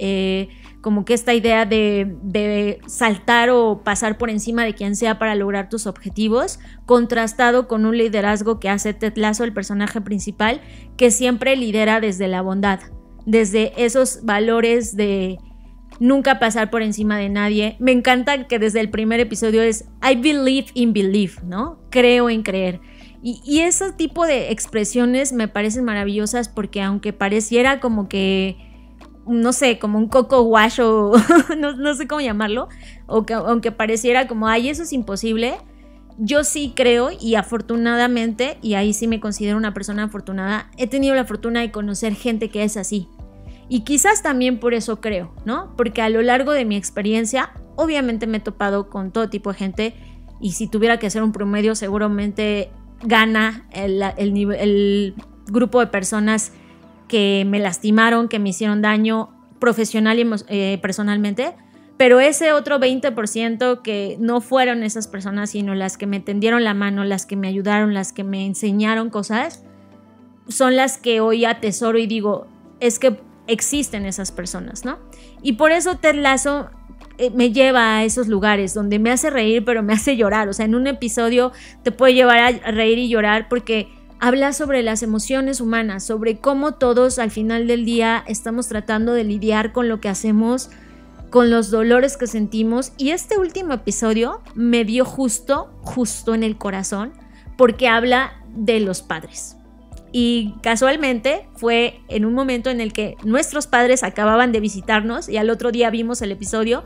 como que esta idea de saltar o pasar por encima de quien sea para lograr tus objetivos, contrastado con un liderazgo que hace Ted Lasso, el personaje principal, que siempre lidera desde la bondad, desde esos valores de nunca pasar por encima de nadie. Me encanta que desde el primer episodio es I believe in belief, ¿no? Creo en creer. Y ese tipo de expresiones me parecen maravillosas porque aunque pareciera como que, no sé, como un coco wash o no sé cómo llamarlo, o que, aunque pareciera como, ay, eso es imposible, yo sí creo y afortunadamente, y ahí sí me considero una persona afortunada, he tenido la fortuna de conocer gente que es así. Y quizás también por eso creo, ¿no? Porque a lo largo de mi experiencia, obviamente me he topado con todo tipo de gente y si tuviera que hacer un promedio seguramente gana el grupo de personas que me lastimaron, que me hicieron daño profesional y personalmente, pero ese otro 20% que no fueron esas personas, sino las que me tendieron la mano, las que me ayudaron, las que me enseñaron cosas, son las que hoy atesoro y digo, es que existen esas personas, ¿no? Y por eso Ted Lasso me lleva a esos lugares donde me hace reír, pero me hace llorar. O sea, en un episodio te puede llevar a reír y llorar porque habla sobre las emociones humanas, sobre cómo todos al final del día estamos tratando de lidiar con lo que hacemos, con los dolores que sentimos. Y este último episodio me dio justo en el corazón porque habla de los padres. Y casualmente fue en un momento en el que nuestros padres acababan de visitarnos y al otro día vimos el episodio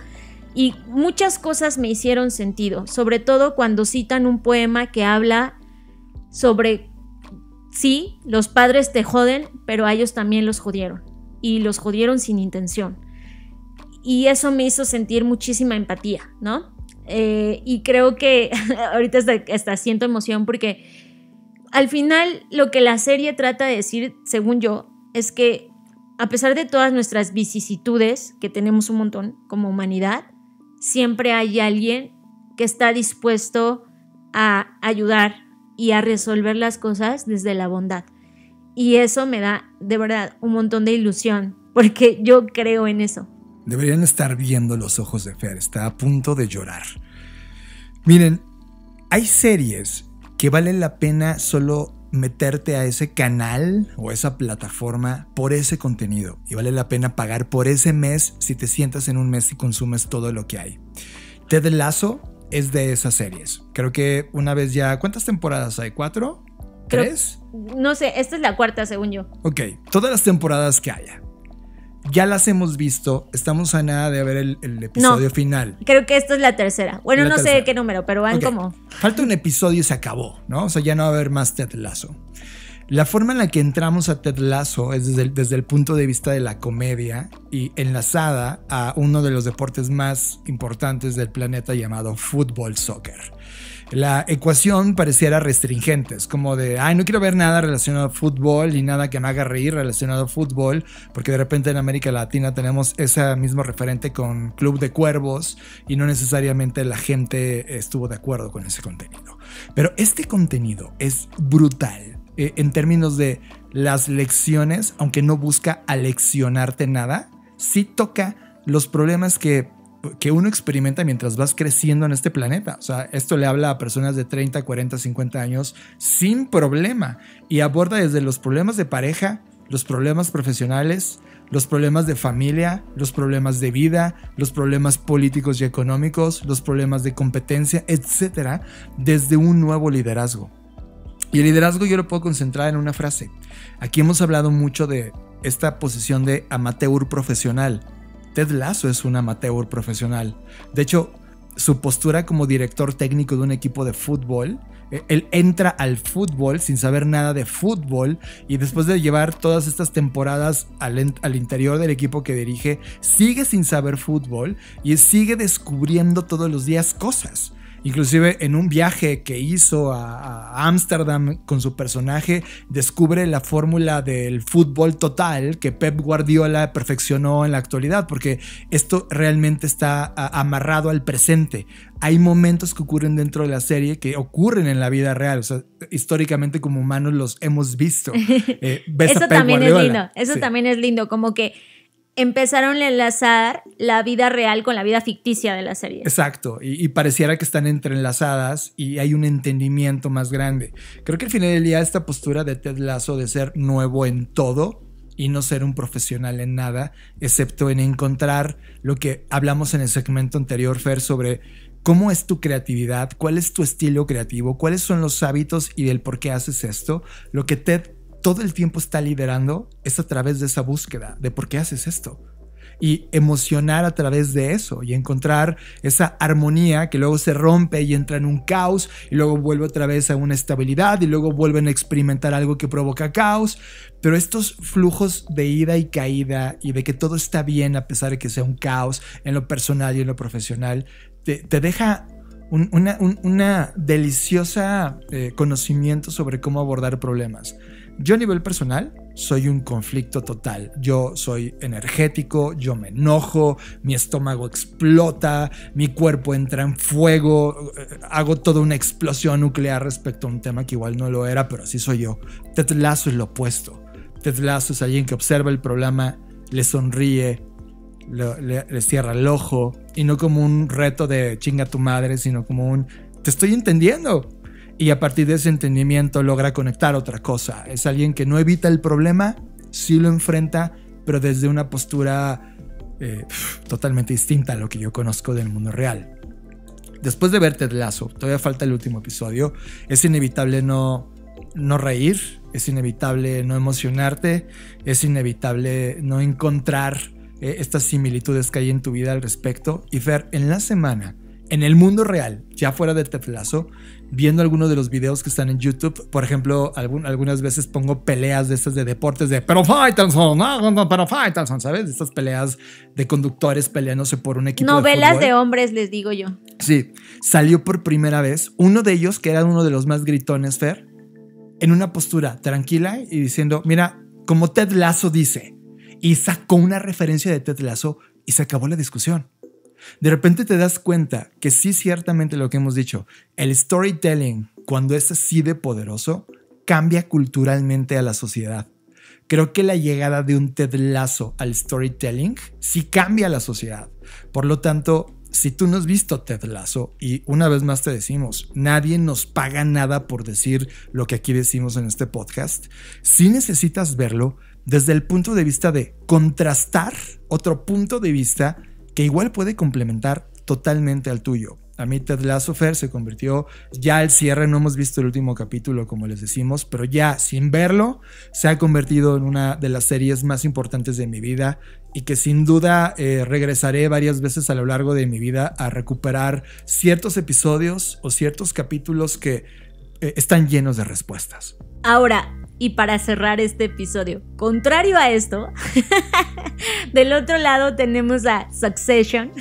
y muchas cosas me hicieron sentido, sobre todo cuando citan un poema que habla sobre, sí, los padres te joden, pero a ellos también los jodieron y los jodieron sin intención. Y eso me hizo sentir muchísima empatía, ¿no? Y creo que ahorita hasta siento emoción porque al final lo que la serie trata de decir, según yo, es que a pesar de todas nuestras vicisitudes, que tenemos un montón como humanidad, siempre hay alguien que está dispuesto a ayudar y a resolver las cosas desde la bondad. Y eso me da, de verdad, un montón de ilusión, porque yo creo en eso. Deberían estar viendo los ojos de Fer, está a punto de llorar. Miren, hay series que vale la pena solo meterte a ese canal o esa plataforma por ese contenido y vale la pena pagar por ese mes si te sientas en un mes y consumes todo lo que hay. Ted Lasso es de esas series. Creo que una vez ya... ¿Cuántas temporadas hay? ¿4? ¿3? No sé, esta es la 4ª según yo. Ok, todas las temporadas que haya. Ya las hemos visto, estamos a nada de ver el episodio final. Creo que esta es la 3ª. Bueno, no sé qué número, pero van como... Falta un episodio y se acabó, ¿no? O sea, ya no va a haber más Ted Lasso. La forma en la que entramos a Ted Lasso es desde el punto de vista de la comedia y enlazada a uno de los deportes más importantes del planeta llamado fútbol, soccer. La ecuación pareciera restringente, es como de, no quiero ver nada relacionado a fútbol ni nada que me haga reír relacionado a fútbol, porque de repente en América Latina tenemos ese mismo referente con Club de Cuervos y no necesariamente la gente estuvo de acuerdo con ese contenido. Pero este contenido es brutal en términos de las lecciones, aunque no busca aleccionarte nada, sí toca los problemas que uno experimenta mientras vas creciendo en este planeta. O sea, esto le habla a personas de 30, 40, 50 años sin problema y aborda desde los problemas de pareja, los problemas profesionales, los problemas de familia, los problemas de vida, los problemas políticos y económicos, los problemas de competencia, etcétera, desde un nuevo liderazgo. Y el liderazgo yo lo puedo concentrar en una frase. Aquí hemos hablado mucho de esta posición de amateur profesional. Ted Lasso es un amateur profesional. De hecho, su postura como director técnico de un equipo de fútbol, él entra al fútbol sin saber nada de fútbol y después de llevar todas estas temporadas al interior del equipo que dirige, sigue sin saber fútbol y sigue descubriendo todos los días cosas. Inclusive en un viaje que hizo a Ámsterdam con su personaje, descubre la fórmula del fútbol total que Pep Guardiola perfeccionó en la actualidad, porque esto realmente está amarrado al presente. Hay momentos que ocurren dentro de la serie que ocurren en la vida real. O sea, históricamente como humanos los hemos visto. Eso también es lindo. Eso también es lindo, como que empezaron a enlazar la vida real con la vida ficticia de la serie. Exacto, y pareciera que están entrelazadas y hay un entendimiento más grande. Creo que al final del día esta postura de Ted Lasso de ser nuevo en todo y no ser un profesional en nada, excepto en encontrar lo que hablamos en el segmento anterior, Fer, sobre cómo es tu creatividad, cuál es tu estilo creativo, cuáles son los hábitos y del por qué haces esto. Lo que Ted todo el tiempo está liderando es a través de esa búsqueda de por qué haces esto y emocionar a través de eso y encontrar esa armonía que luego se rompe y entra en un caos y luego vuelve otra vez a una estabilidad y luego vuelven a experimentar algo que provoca caos. Pero estos flujos de ida y caída y de que todo está bien a pesar de que sea un caos en lo personal y en lo profesional te deja una deliciosa conocimiento sobre cómo abordar problemas. Yo a nivel personal soy un conflicto total. Yo soy energético, yo me enojo, mi estómago explota, mi cuerpo entra en fuego, hago toda una explosión nuclear respecto a un tema que igual no lo era, pero así soy yo. Ted Lasso es lo opuesto. Ted Lasso es alguien que observa el problema, le sonríe, le cierra el ojo y no como un reto de chinga tu madre, sino como un te estoy entendiendo. Y a partir de ese entendimiento logra conectar otra cosa. Es alguien que no evita el problema, sí lo enfrenta, pero desde una postura totalmente distinta a lo que yo conozco del mundo real. Después de ver Ted Lasso, todavía falta el último episodio, es inevitable no reír, es inevitable no emocionarte, es inevitable no encontrar estas similitudes que hay en tu vida al respecto. Y Fer, en la semana, en el mundo real, ya fuera de Ted Lasso, viendo algunos de los videos que están en YouTube, por ejemplo, algunas veces pongo peleas de estas de deportes de pero Faitelson, ¿sabes? Estas peleas de conductores peleándose por un equipo novelas de hombres, les digo yo. Sí, salió por primera vez uno de ellos, que era uno de los más gritones, Fer, en una postura tranquila y diciendo, mira, como Ted Lasso dice, y sacó una referencia de Ted Lasso y se acabó la discusión. De repente te das cuenta que sí, ciertamente lo que hemos dicho, el storytelling, cuando es así de poderoso, cambia culturalmente a la sociedad. Creo que la llegada de un Ted Lasso al storytelling sí cambia a la sociedad. Por lo tanto, si tú no has visto Ted Lasso, y una vez más te decimos, nadie nos paga nada por decir lo que aquí decimos en este podcast, sí necesitas verlo desde el punto de vista de contrastar otro punto de vista que igual puede complementar totalmente al tuyo. A mí Ted Lasso, Fer, se convirtió ya el cierre. No hemos visto el último capítulo, como les decimos, pero ya sin verlo se ha convertido en una de las series más importantes de mi vida y que sin duda regresaré varias veces a lo largo de mi vida a recuperar ciertos episodios o ciertos capítulos que están llenos de respuestas. Ahora, y para cerrar este episodio, contrario a esto, del otro lado tenemos a Succession,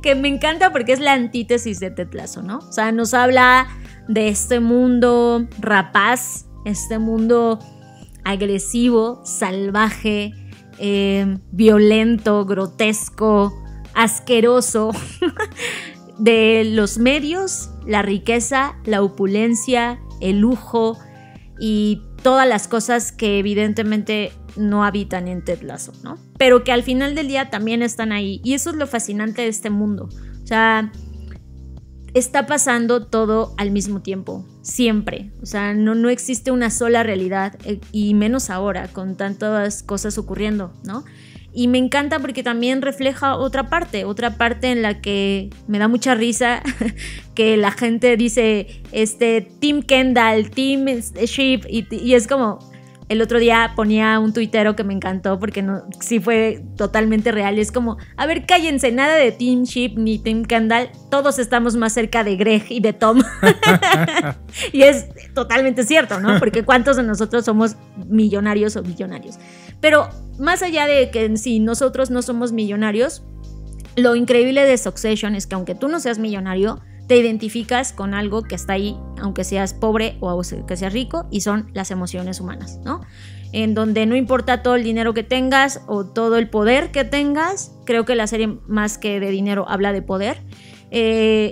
que me encanta porque es la antítesis de Ted Lasso, ¿no? O sea, nos habla de este mundo rapaz, este mundo agresivo, salvaje, violento, grotesco, asqueroso, de los medios, la riqueza, la opulencia, el lujo y todas las cosas que evidentemente no habitan en Ted Lasso, ¿no? Pero que al final del día también están ahí. Y eso es lo fascinante de este mundo. O sea, está pasando todo al mismo tiempo, siempre. O sea, no existe una sola realidad, y menos ahora, con tantas cosas ocurriendo, ¿no? Y me encanta porque también refleja otra parte en la que me da mucha risa que la gente dice Team Kendall, Team Sheep, y es como, el otro día ponía un tuitero que me encantó porque sí fue totalmente real, es como, a ver, cállense, nada de Team Sheep ni Team Kendall, todos estamos más cerca de Greg y de Tom. Y es totalmente cierto, ¿no? Porque ¿cuántos de nosotros somos millonarios o billonarios? Pero más allá de que si nosotros no somos millonarios, lo increíble de Succession es que aunque tú no seas millonario, te identificas con algo que está ahí, aunque seas pobre o que seas rico, y son las emociones humanas, ¿no? En donde no importa todo el dinero que tengas o todo el poder que tengas, creo que la serie más que de dinero habla de poder.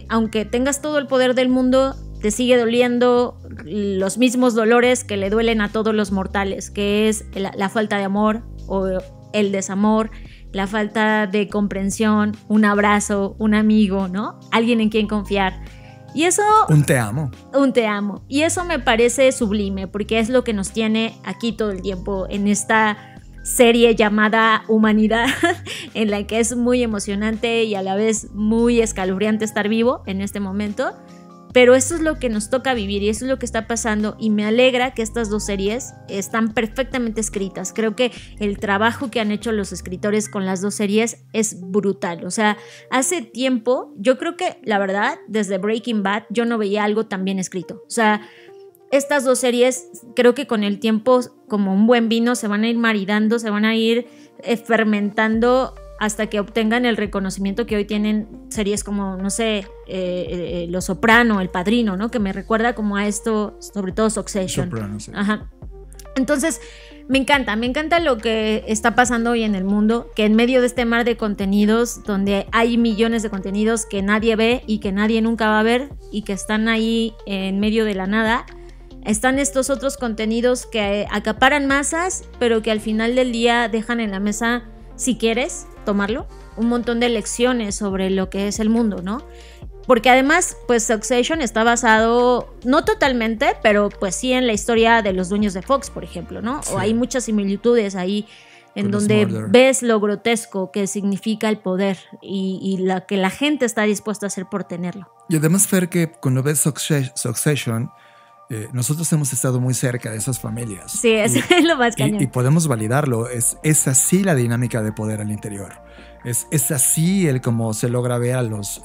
Aunque tengas todo el poder del mundo, te sigue doliendo los mismos dolores que le duelen a todos los mortales, que es la falta de amor o el desamor, la falta de comprensión, un abrazo, un amigo, ¿no? Alguien en quien confiar. Y eso... Un te amo. Un te amo. Y eso me parece sublime, porque es lo que nos tiene aquí todo el tiempo en esta serie llamada Humanidad, en la que es muy emocionante y a la vez muy escalofriante estar vivo en este momento. Pero eso es lo que nos toca vivir y eso es lo que está pasando, y me alegra que estas dos series están perfectamente escritas. Creo que el trabajo que han hecho los escritores con las dos series es brutal. O sea, hace tiempo, yo creo que la verdad, desde Breaking Bad, yo no veía algo tan bien escrito. O sea, estas dos series creo que con el tiempo, como un buen vino, se van a ir maridando, se van a ir fermentando hasta que obtengan el reconocimiento que hoy tienen series como, no sé, Los Soprano, El Padrino, ¿no? Que me recuerda como a esto, sobre todo Succession. Soprano, sí. Ajá. Entonces, me encanta lo que está pasando hoy en el mundo, que en medio de este mar de contenidos, donde hay millones de contenidos que nadie ve y que nadie nunca va a ver y que están ahí en medio de la nada, están estos otros contenidos que acaparan masas, pero que al final del día dejan en la mesa, si quieres tomarlo, un montón de lecciones sobre lo que es el mundo, ¿no? Porque además, pues Succession está basado, no totalmente, pero pues sí en la historia de los dueños de Fox, por ejemplo, ¿no? Sí. O hay muchas similitudes ahí en donde ves lo grotesco que significa el poder y la que la gente está dispuesta a hacer por tenerlo. Y además, Fer, que cuando ves Succession, nosotros hemos estado muy cerca de esas familias. Sí, es lo más cañón. Y podemos validarlo. Es así la dinámica de poder al interior. Es así el cómo se logra ver a los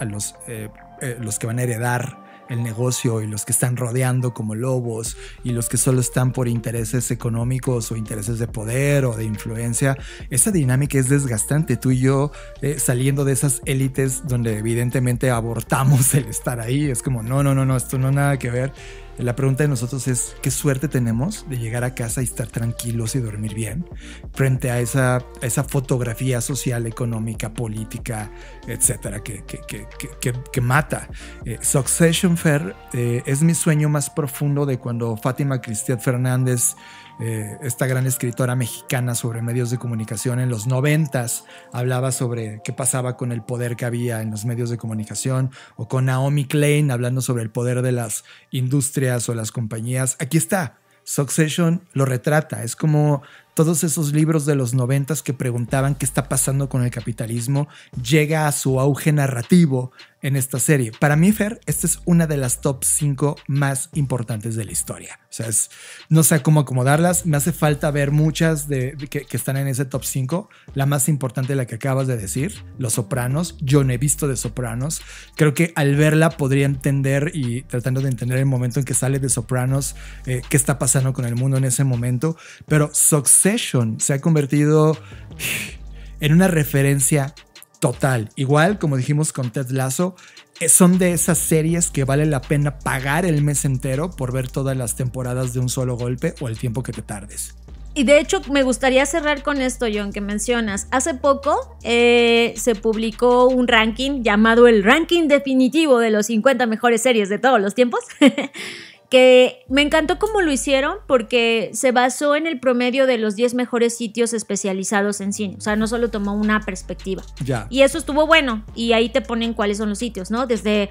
que van a heredar el negocio y los que están rodeando como lobos y los que solo están por intereses económicos o intereses de poder o de influencia. Esa dinámica es desgastante. Tú y yo saliendo de esas élites donde evidentemente abortamos el estar ahí. Es como no, esto no nada que ver. La pregunta de nosotros es ¿qué suerte tenemos de llegar a casa y estar tranquilos y dormir bien frente a esa fotografía social, económica, política, etcétera, que mata? Succession, Fer, es mi sueño más profundo de cuando Fátima Cristiet Fernández, esta gran escritora mexicana sobre medios de comunicación en los 90s, hablaba sobre qué pasaba con el poder que había en los medios de comunicación, o con Naomi Klein hablando sobre el poder de las industrias o las compañías. Aquí está, Succession lo retrata. Es como todos esos libros de los 90s que preguntaban qué está pasando con el capitalismo, llega a su auge narrativo en esta serie. Para mí, Fer, esta es una de las top 5 más importantes de la historia. O sea, no sé cómo acomodarlas. Me hace falta ver muchas que están en ese top 5. La más importante, la que acabas de decir, Los Sopranos. Yo no he visto de Sopranos. Creo que al verla podría entender, y tratando de entender el momento en que sale de Sopranos, qué está pasando con el mundo en ese momento. Pero Succession se ha convertido en una referencia total. Igual, como dijimos con Ted Lasso, son de esas series que vale la pena pagar el mes entero por ver todas las temporadas de un solo golpe o el tiempo que te tardes. Y de hecho me gustaría cerrar con esto, John, que mencionas. Hace poco se publicó un ranking llamado el ranking definitivo de los 50 mejores series de todos los tiempos. Que me encantó cómo lo hicieron porque se basó en el promedio de los 10 mejores sitios especializados en cine. O sea, no solo tomó una perspectiva. Ya. Y eso estuvo bueno. Y ahí te ponen cuáles son los sitios, ¿no? Desde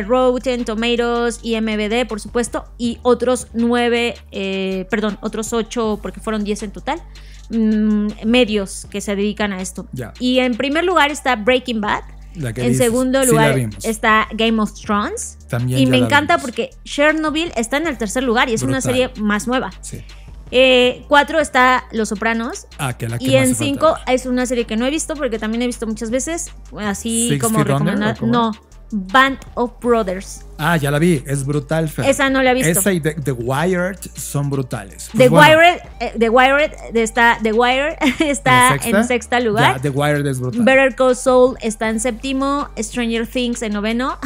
Rotten Tomatoes, IMDb, por supuesto, y otros 8, porque fueron 10 en total, medios que se dedican a esto. Ya. Y en primer lugar está Breaking Bad. En segundo lugar está Game of Thrones. También y me encanta porque Chernobyl está en el tercer lugar y es una serie más nueva. Sí. 4 está Los Sopranos. Y en 5 es una serie que no he visto porque también he visto muchas veces. Así Six como Feet recomendada. Under, No, Band of Brothers. Ya la vi, es brutal, Fer. Esa no la he visto. Esa y The Wired son brutales. The Wired está en sexta lugar. Ya, The Wired es brutal. Better Call Saul está en séptimo. Stranger Things en noveno.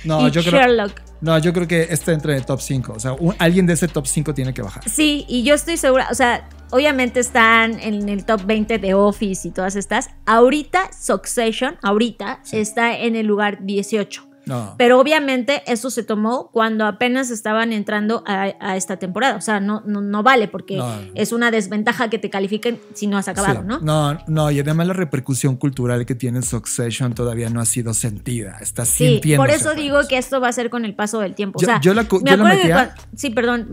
No, y yo Sherlock. Yo creo que entra en el top 5. O sea, alguien de ese top 5 tiene que bajar. Sí, y yo estoy segura, o sea, obviamente están en el top 20 de Office y todas estas. Ahorita Succession, está en el lugar 18. No. Pero obviamente eso se tomó cuando apenas estaban entrando a esta temporada. O sea, no vale porque es una desventaja que te califiquen si no has acabado, ¿no? No, y además la repercusión cultural que tiene Succession todavía no ha sido sentida. Está sintiendo. Por eso digo que esto va a ser con el paso del tiempo. Me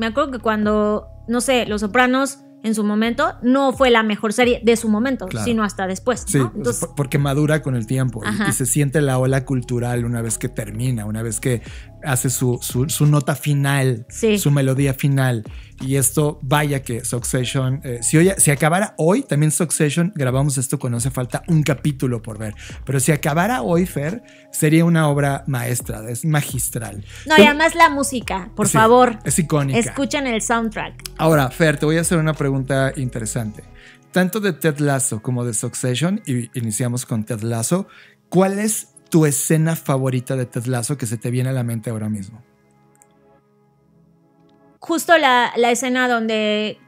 acuerdo que cuando, no sé, Los Sopranos en su momento no fue la mejor serie de su momento, sino hasta después, ¿no? Sí, entonces, porque madura con el tiempo y se siente la ola cultural una vez que termina, una vez que hace su nota final, su melodía final. Y esto, vaya que Succession, si acabara hoy, también Succession, grabamos esto cuando hace falta un capítulo por ver, pero si acabara hoy, Fer, sería una obra maestra, es magistral. Y además la música, por favor. Es icónica. Escuchen el soundtrack. Ahora, Fer, te voy a hacer una pregunta interesante. Tanto de Ted Lasso como de Succession, y iniciamos con Ted Lasso, ¿cuál es tu escena favorita de Ted Lasso que se te viene a la mente ahora mismo? Justo la escena donde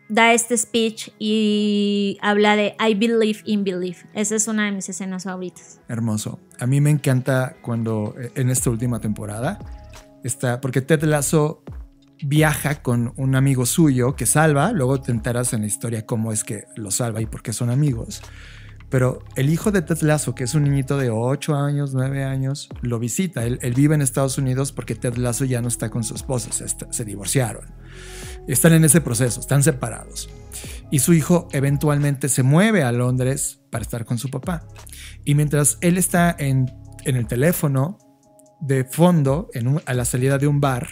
da este speech y habla de I believe in belief. Esa es una de mis escenas favoritas. Hermoso. A mí me encanta cuando en esta última temporada está, porque Ted Lasso viaja con un amigo suyo que salva, luego te enteras en la historia cómo es que lo salva y por qué son amigos. Pero el hijo de Ted Lasso, que es un niñito de 8 años, 9 años, lo visita. Él vive en Estados Unidos porque Ted Lasso ya no está con su esposa, se divorciaron. Están en ese proceso, están separados. Y su hijo eventualmente se mueve a Londres para estar con su papá. Y mientras él está en el teléfono, de fondo, a la salida de un bar,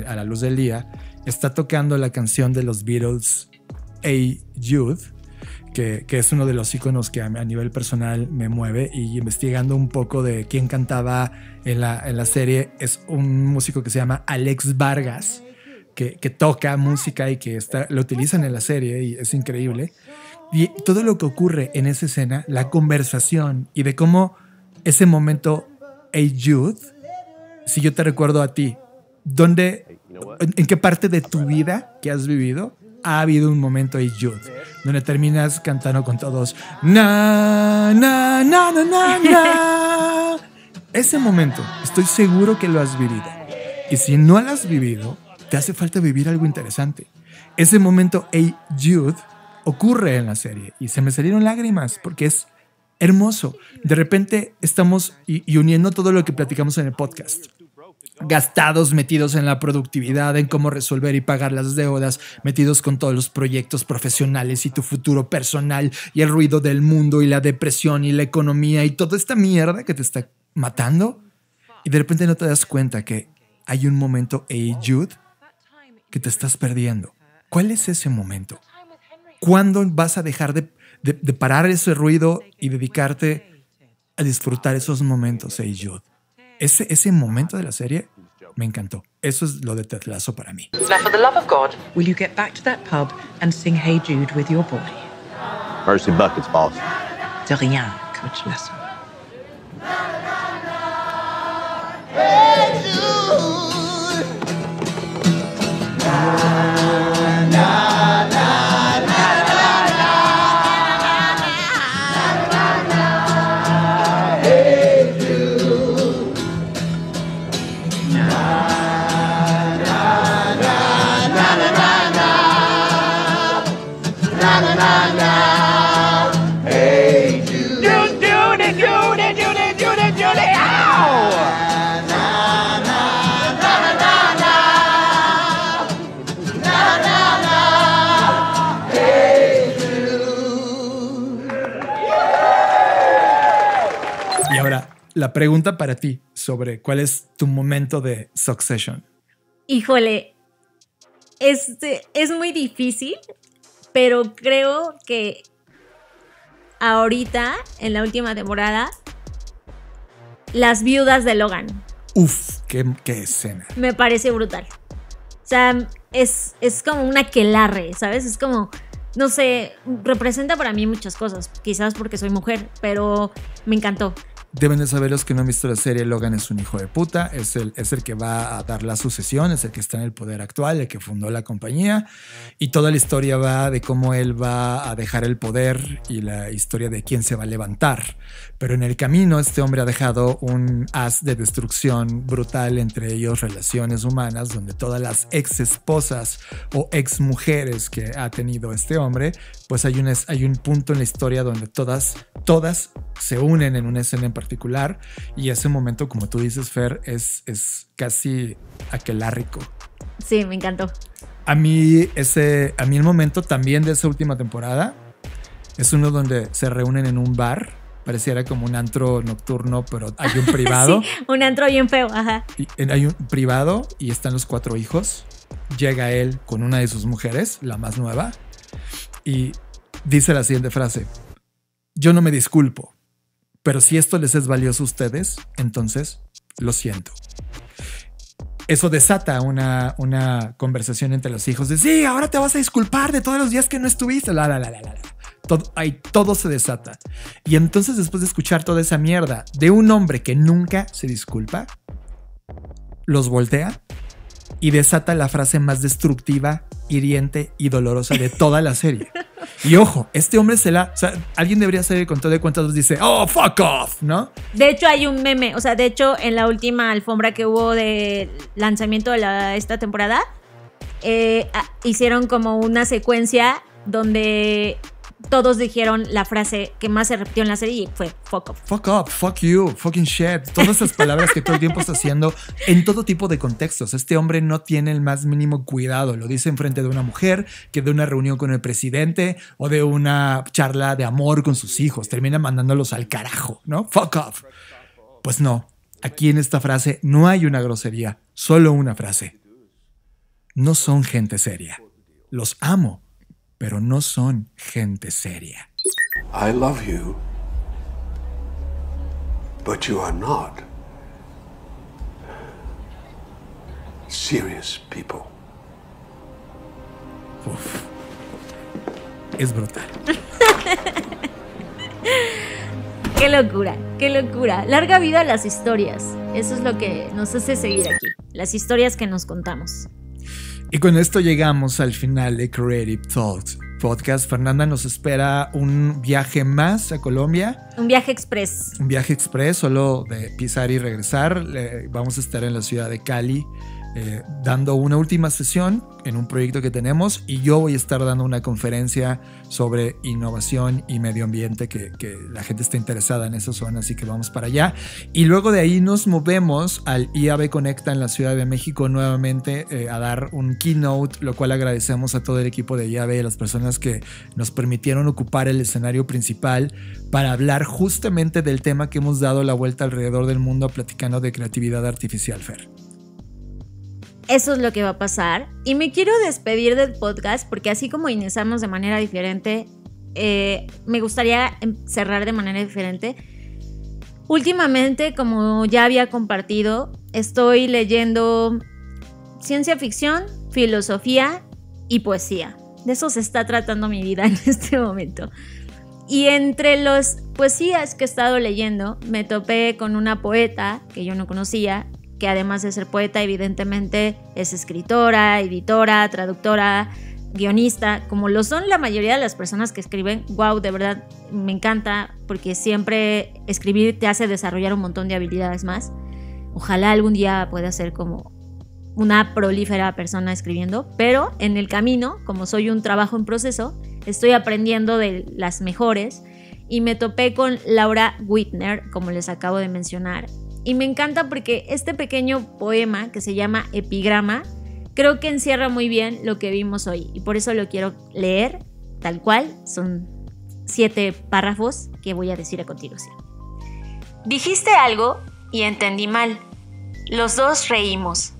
a la luz del día, está tocando la canción de los Beatles, Hey Jude, que es uno de los íconos que a nivel personal me mueve. Y investigando un poco de quién cantaba en la serie, es un músico que se llama Alex Vargas, que toca música y que lo utilizan en la serie y es increíble. Y todo lo que ocurre en esa escena, la conversación y de cómo ese momento, Hey Jude, si yo te recuerdo a ti, ¿en qué parte de tu vida que has vivido ha habido un momento Hey Jude donde terminas cantando con todos na na na na na na? Ese momento estoy seguro que lo has vivido, y si no lo has vivido te hace falta vivir algo interesante. Ese momento Hey Jude ocurre en la serie y se me salieron lágrimas porque es hermoso. De repente estamos y uniendo todo lo que platicamos en el podcast. gastados, metidos en la productividad, en cómo resolver y pagar las deudas, metidos con todos los proyectos profesionales y tu futuro personal y el ruido del mundo y la depresión y la economía y toda esta mierda que te está matando, y de repente no te das cuenta que hay un momento, hey Jude, que te estás perdiendo. ¿Cuál es ese momento? ¿Cuándo vas a dejar de parar ese ruido y dedicarte a disfrutar esos momentos, hey Jude? Ese momento de la serie me encantó. Eso es lo de Ted Lasso para mí. Now, for the love of God, will you get back to that pub and sing Hey Jude with your boy? Mercy buckets, boss. De rien, Coach Lasso. Hey Jude. Na, na, na, na. Y ahora, la pregunta para ti sobre cuál es tu momento de Succession. Híjole, es muy difícil, pero creo que ahorita, en la última temporada, las viudas de Logan. Uf, qué escena. Me parece brutal. O sea, es como un aquelarre, ¿sabes? Es como, no sé, representa para mí muchas cosas. Quizás porque soy mujer, pero me encantó. Deben de saber los que no han visto la serie, Logan es un hijo de puta, es el que va a dar la sucesión, es el que está en el poder actual, el que fundó la compañía, y toda la historia va de cómo él va a dejar el poder y la historia de quién se va a levantar. Pero en el camino este hombre ha dejado un haz de destrucción brutal, entre ellos relaciones humanas, donde todas las ex esposas o ex mujeres que ha tenido este hombre, pues hay un punto en la historia donde todas se unen en una escena en particular, y ese momento, como tú dices, Fer, es casi aquelárrico. Sí, me encantó. A mí el momento también de esa última temporada es uno donde se reúnen en un bar, pareciera como un antro nocturno, pero hay un privado. Sí, un antro bien feo, ajá. Hay un privado y están los 4 hijos. Llega él con una de sus mujeres, la más nueva, y dice la siguiente frase: yo no me disculpo, pero si esto les es valioso a ustedes, entonces lo siento. Eso desata una conversación entre los hijos de sí, ahora te vas a disculpar de todos los días que no estuviste. Todo se desata. Y entonces, después de escuchar toda esa mierda de un hombre que nunca se disculpa, los voltea y desata la frase más destructiva, hiriente y dolorosa de toda la serie. Y ojo, este hombre o sea, alguien debería salir con todo de cuentas, dice, oh, fuck off, ¿no? De hecho, hay un meme, o sea, de hecho, en la última alfombra que hubo de lanzamiento de esta temporada, hicieron como una secuencia donde todos dijeron la frase que más se repitió en la serie y fue fuck off. Fuck off, fuck you, fucking shit. Todas esas palabras que todo el tiempo está haciendo en todo tipo de contextos. Este hombre no tiene el más mínimo cuidado. Lo dice enfrente de una mujer, que de una reunión con el presidente o de una charla de amor con sus hijos. Termina mandándolos al carajo, ¿no? Fuck off. Pues no, aquí en esta frase no hay una grosería, solo una frase. No son gente seria. Los amo, pero no son gente seria. I love you, but you are not serious people. Uf, es brutal. Qué locura, qué locura. Larga vida a las historias. Eso es lo que nos hace seguir aquí. Las historias que nos contamos. Y con esto llegamos al final de Creative Talks Podcast. Fernanda, nos espera un viaje más a Colombia. Un viaje express. Un viaje express, solo de pisar y regresar. Vamos a estar en la ciudad de Cali dando una última sesión en un proyecto que tenemos, y yo voy a estar dando una conferencia sobre innovación y medio ambiente, que la gente está interesada en eso, así que vamos para allá. Y luego de ahí nos movemos al IAB Conecta en la Ciudad de México nuevamente a dar un keynote, lo cual agradecemos a todo el equipo de IAB y a las personas que nos permitieron ocupar el escenario principal para hablar justamente del tema que hemos dado la vuelta alrededor del mundo platicando de creatividad artificial, Fer. Eso es lo que va a pasar. Y me quiero despedir del podcast porque así como iniciamos de manera diferente, me gustaría cerrar de manera diferente. Últimamente, como ya había compartido, estoy leyendo ciencia ficción, filosofía y poesía. De eso se está tratando mi vida en este momento. Y entre las poesías que he estado leyendo, me topé con una poeta que yo no conocía, que además de ser poeta, evidentemente es escritora, editora, traductora, guionista, como lo son la mayoría de las personas que escriben. Wow, de verdad, me encanta, porque siempre escribir te hace desarrollar un montón de habilidades más. Ojalá algún día pueda ser como una prolífera persona escribiendo, pero en el camino, como soy un trabajo en proceso, estoy aprendiendo de las mejores, y me topé con Laura Whitner, como les acabo de mencionar. Y me encanta porque este pequeño poema que se llama Epigrama creo que encierra muy bien lo que vimos hoy, y por eso lo quiero leer tal cual. Son 7 párrafos que voy a decir a continuación. Dijiste algo y entendí mal. Los dos reímos.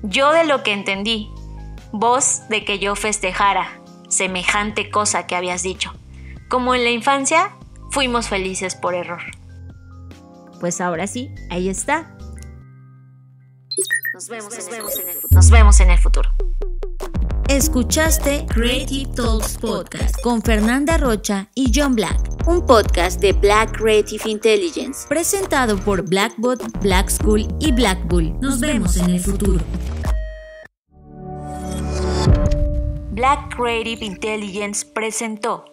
Yo de lo que entendí, vos de que yo festejara semejante cosa que habías dicho. Como en la infancia, fuimos felices por error. Pues ahora sí, ahí está. Nos vemos en el futuro. Escuchaste Creative Talks Podcast con Fernanda Rocha y John Black, un podcast de Black Creative Intelligence, presentado por Blackbot, Black School y Black Bull. Nos vemos en el futuro. Black Creative Intelligence presentó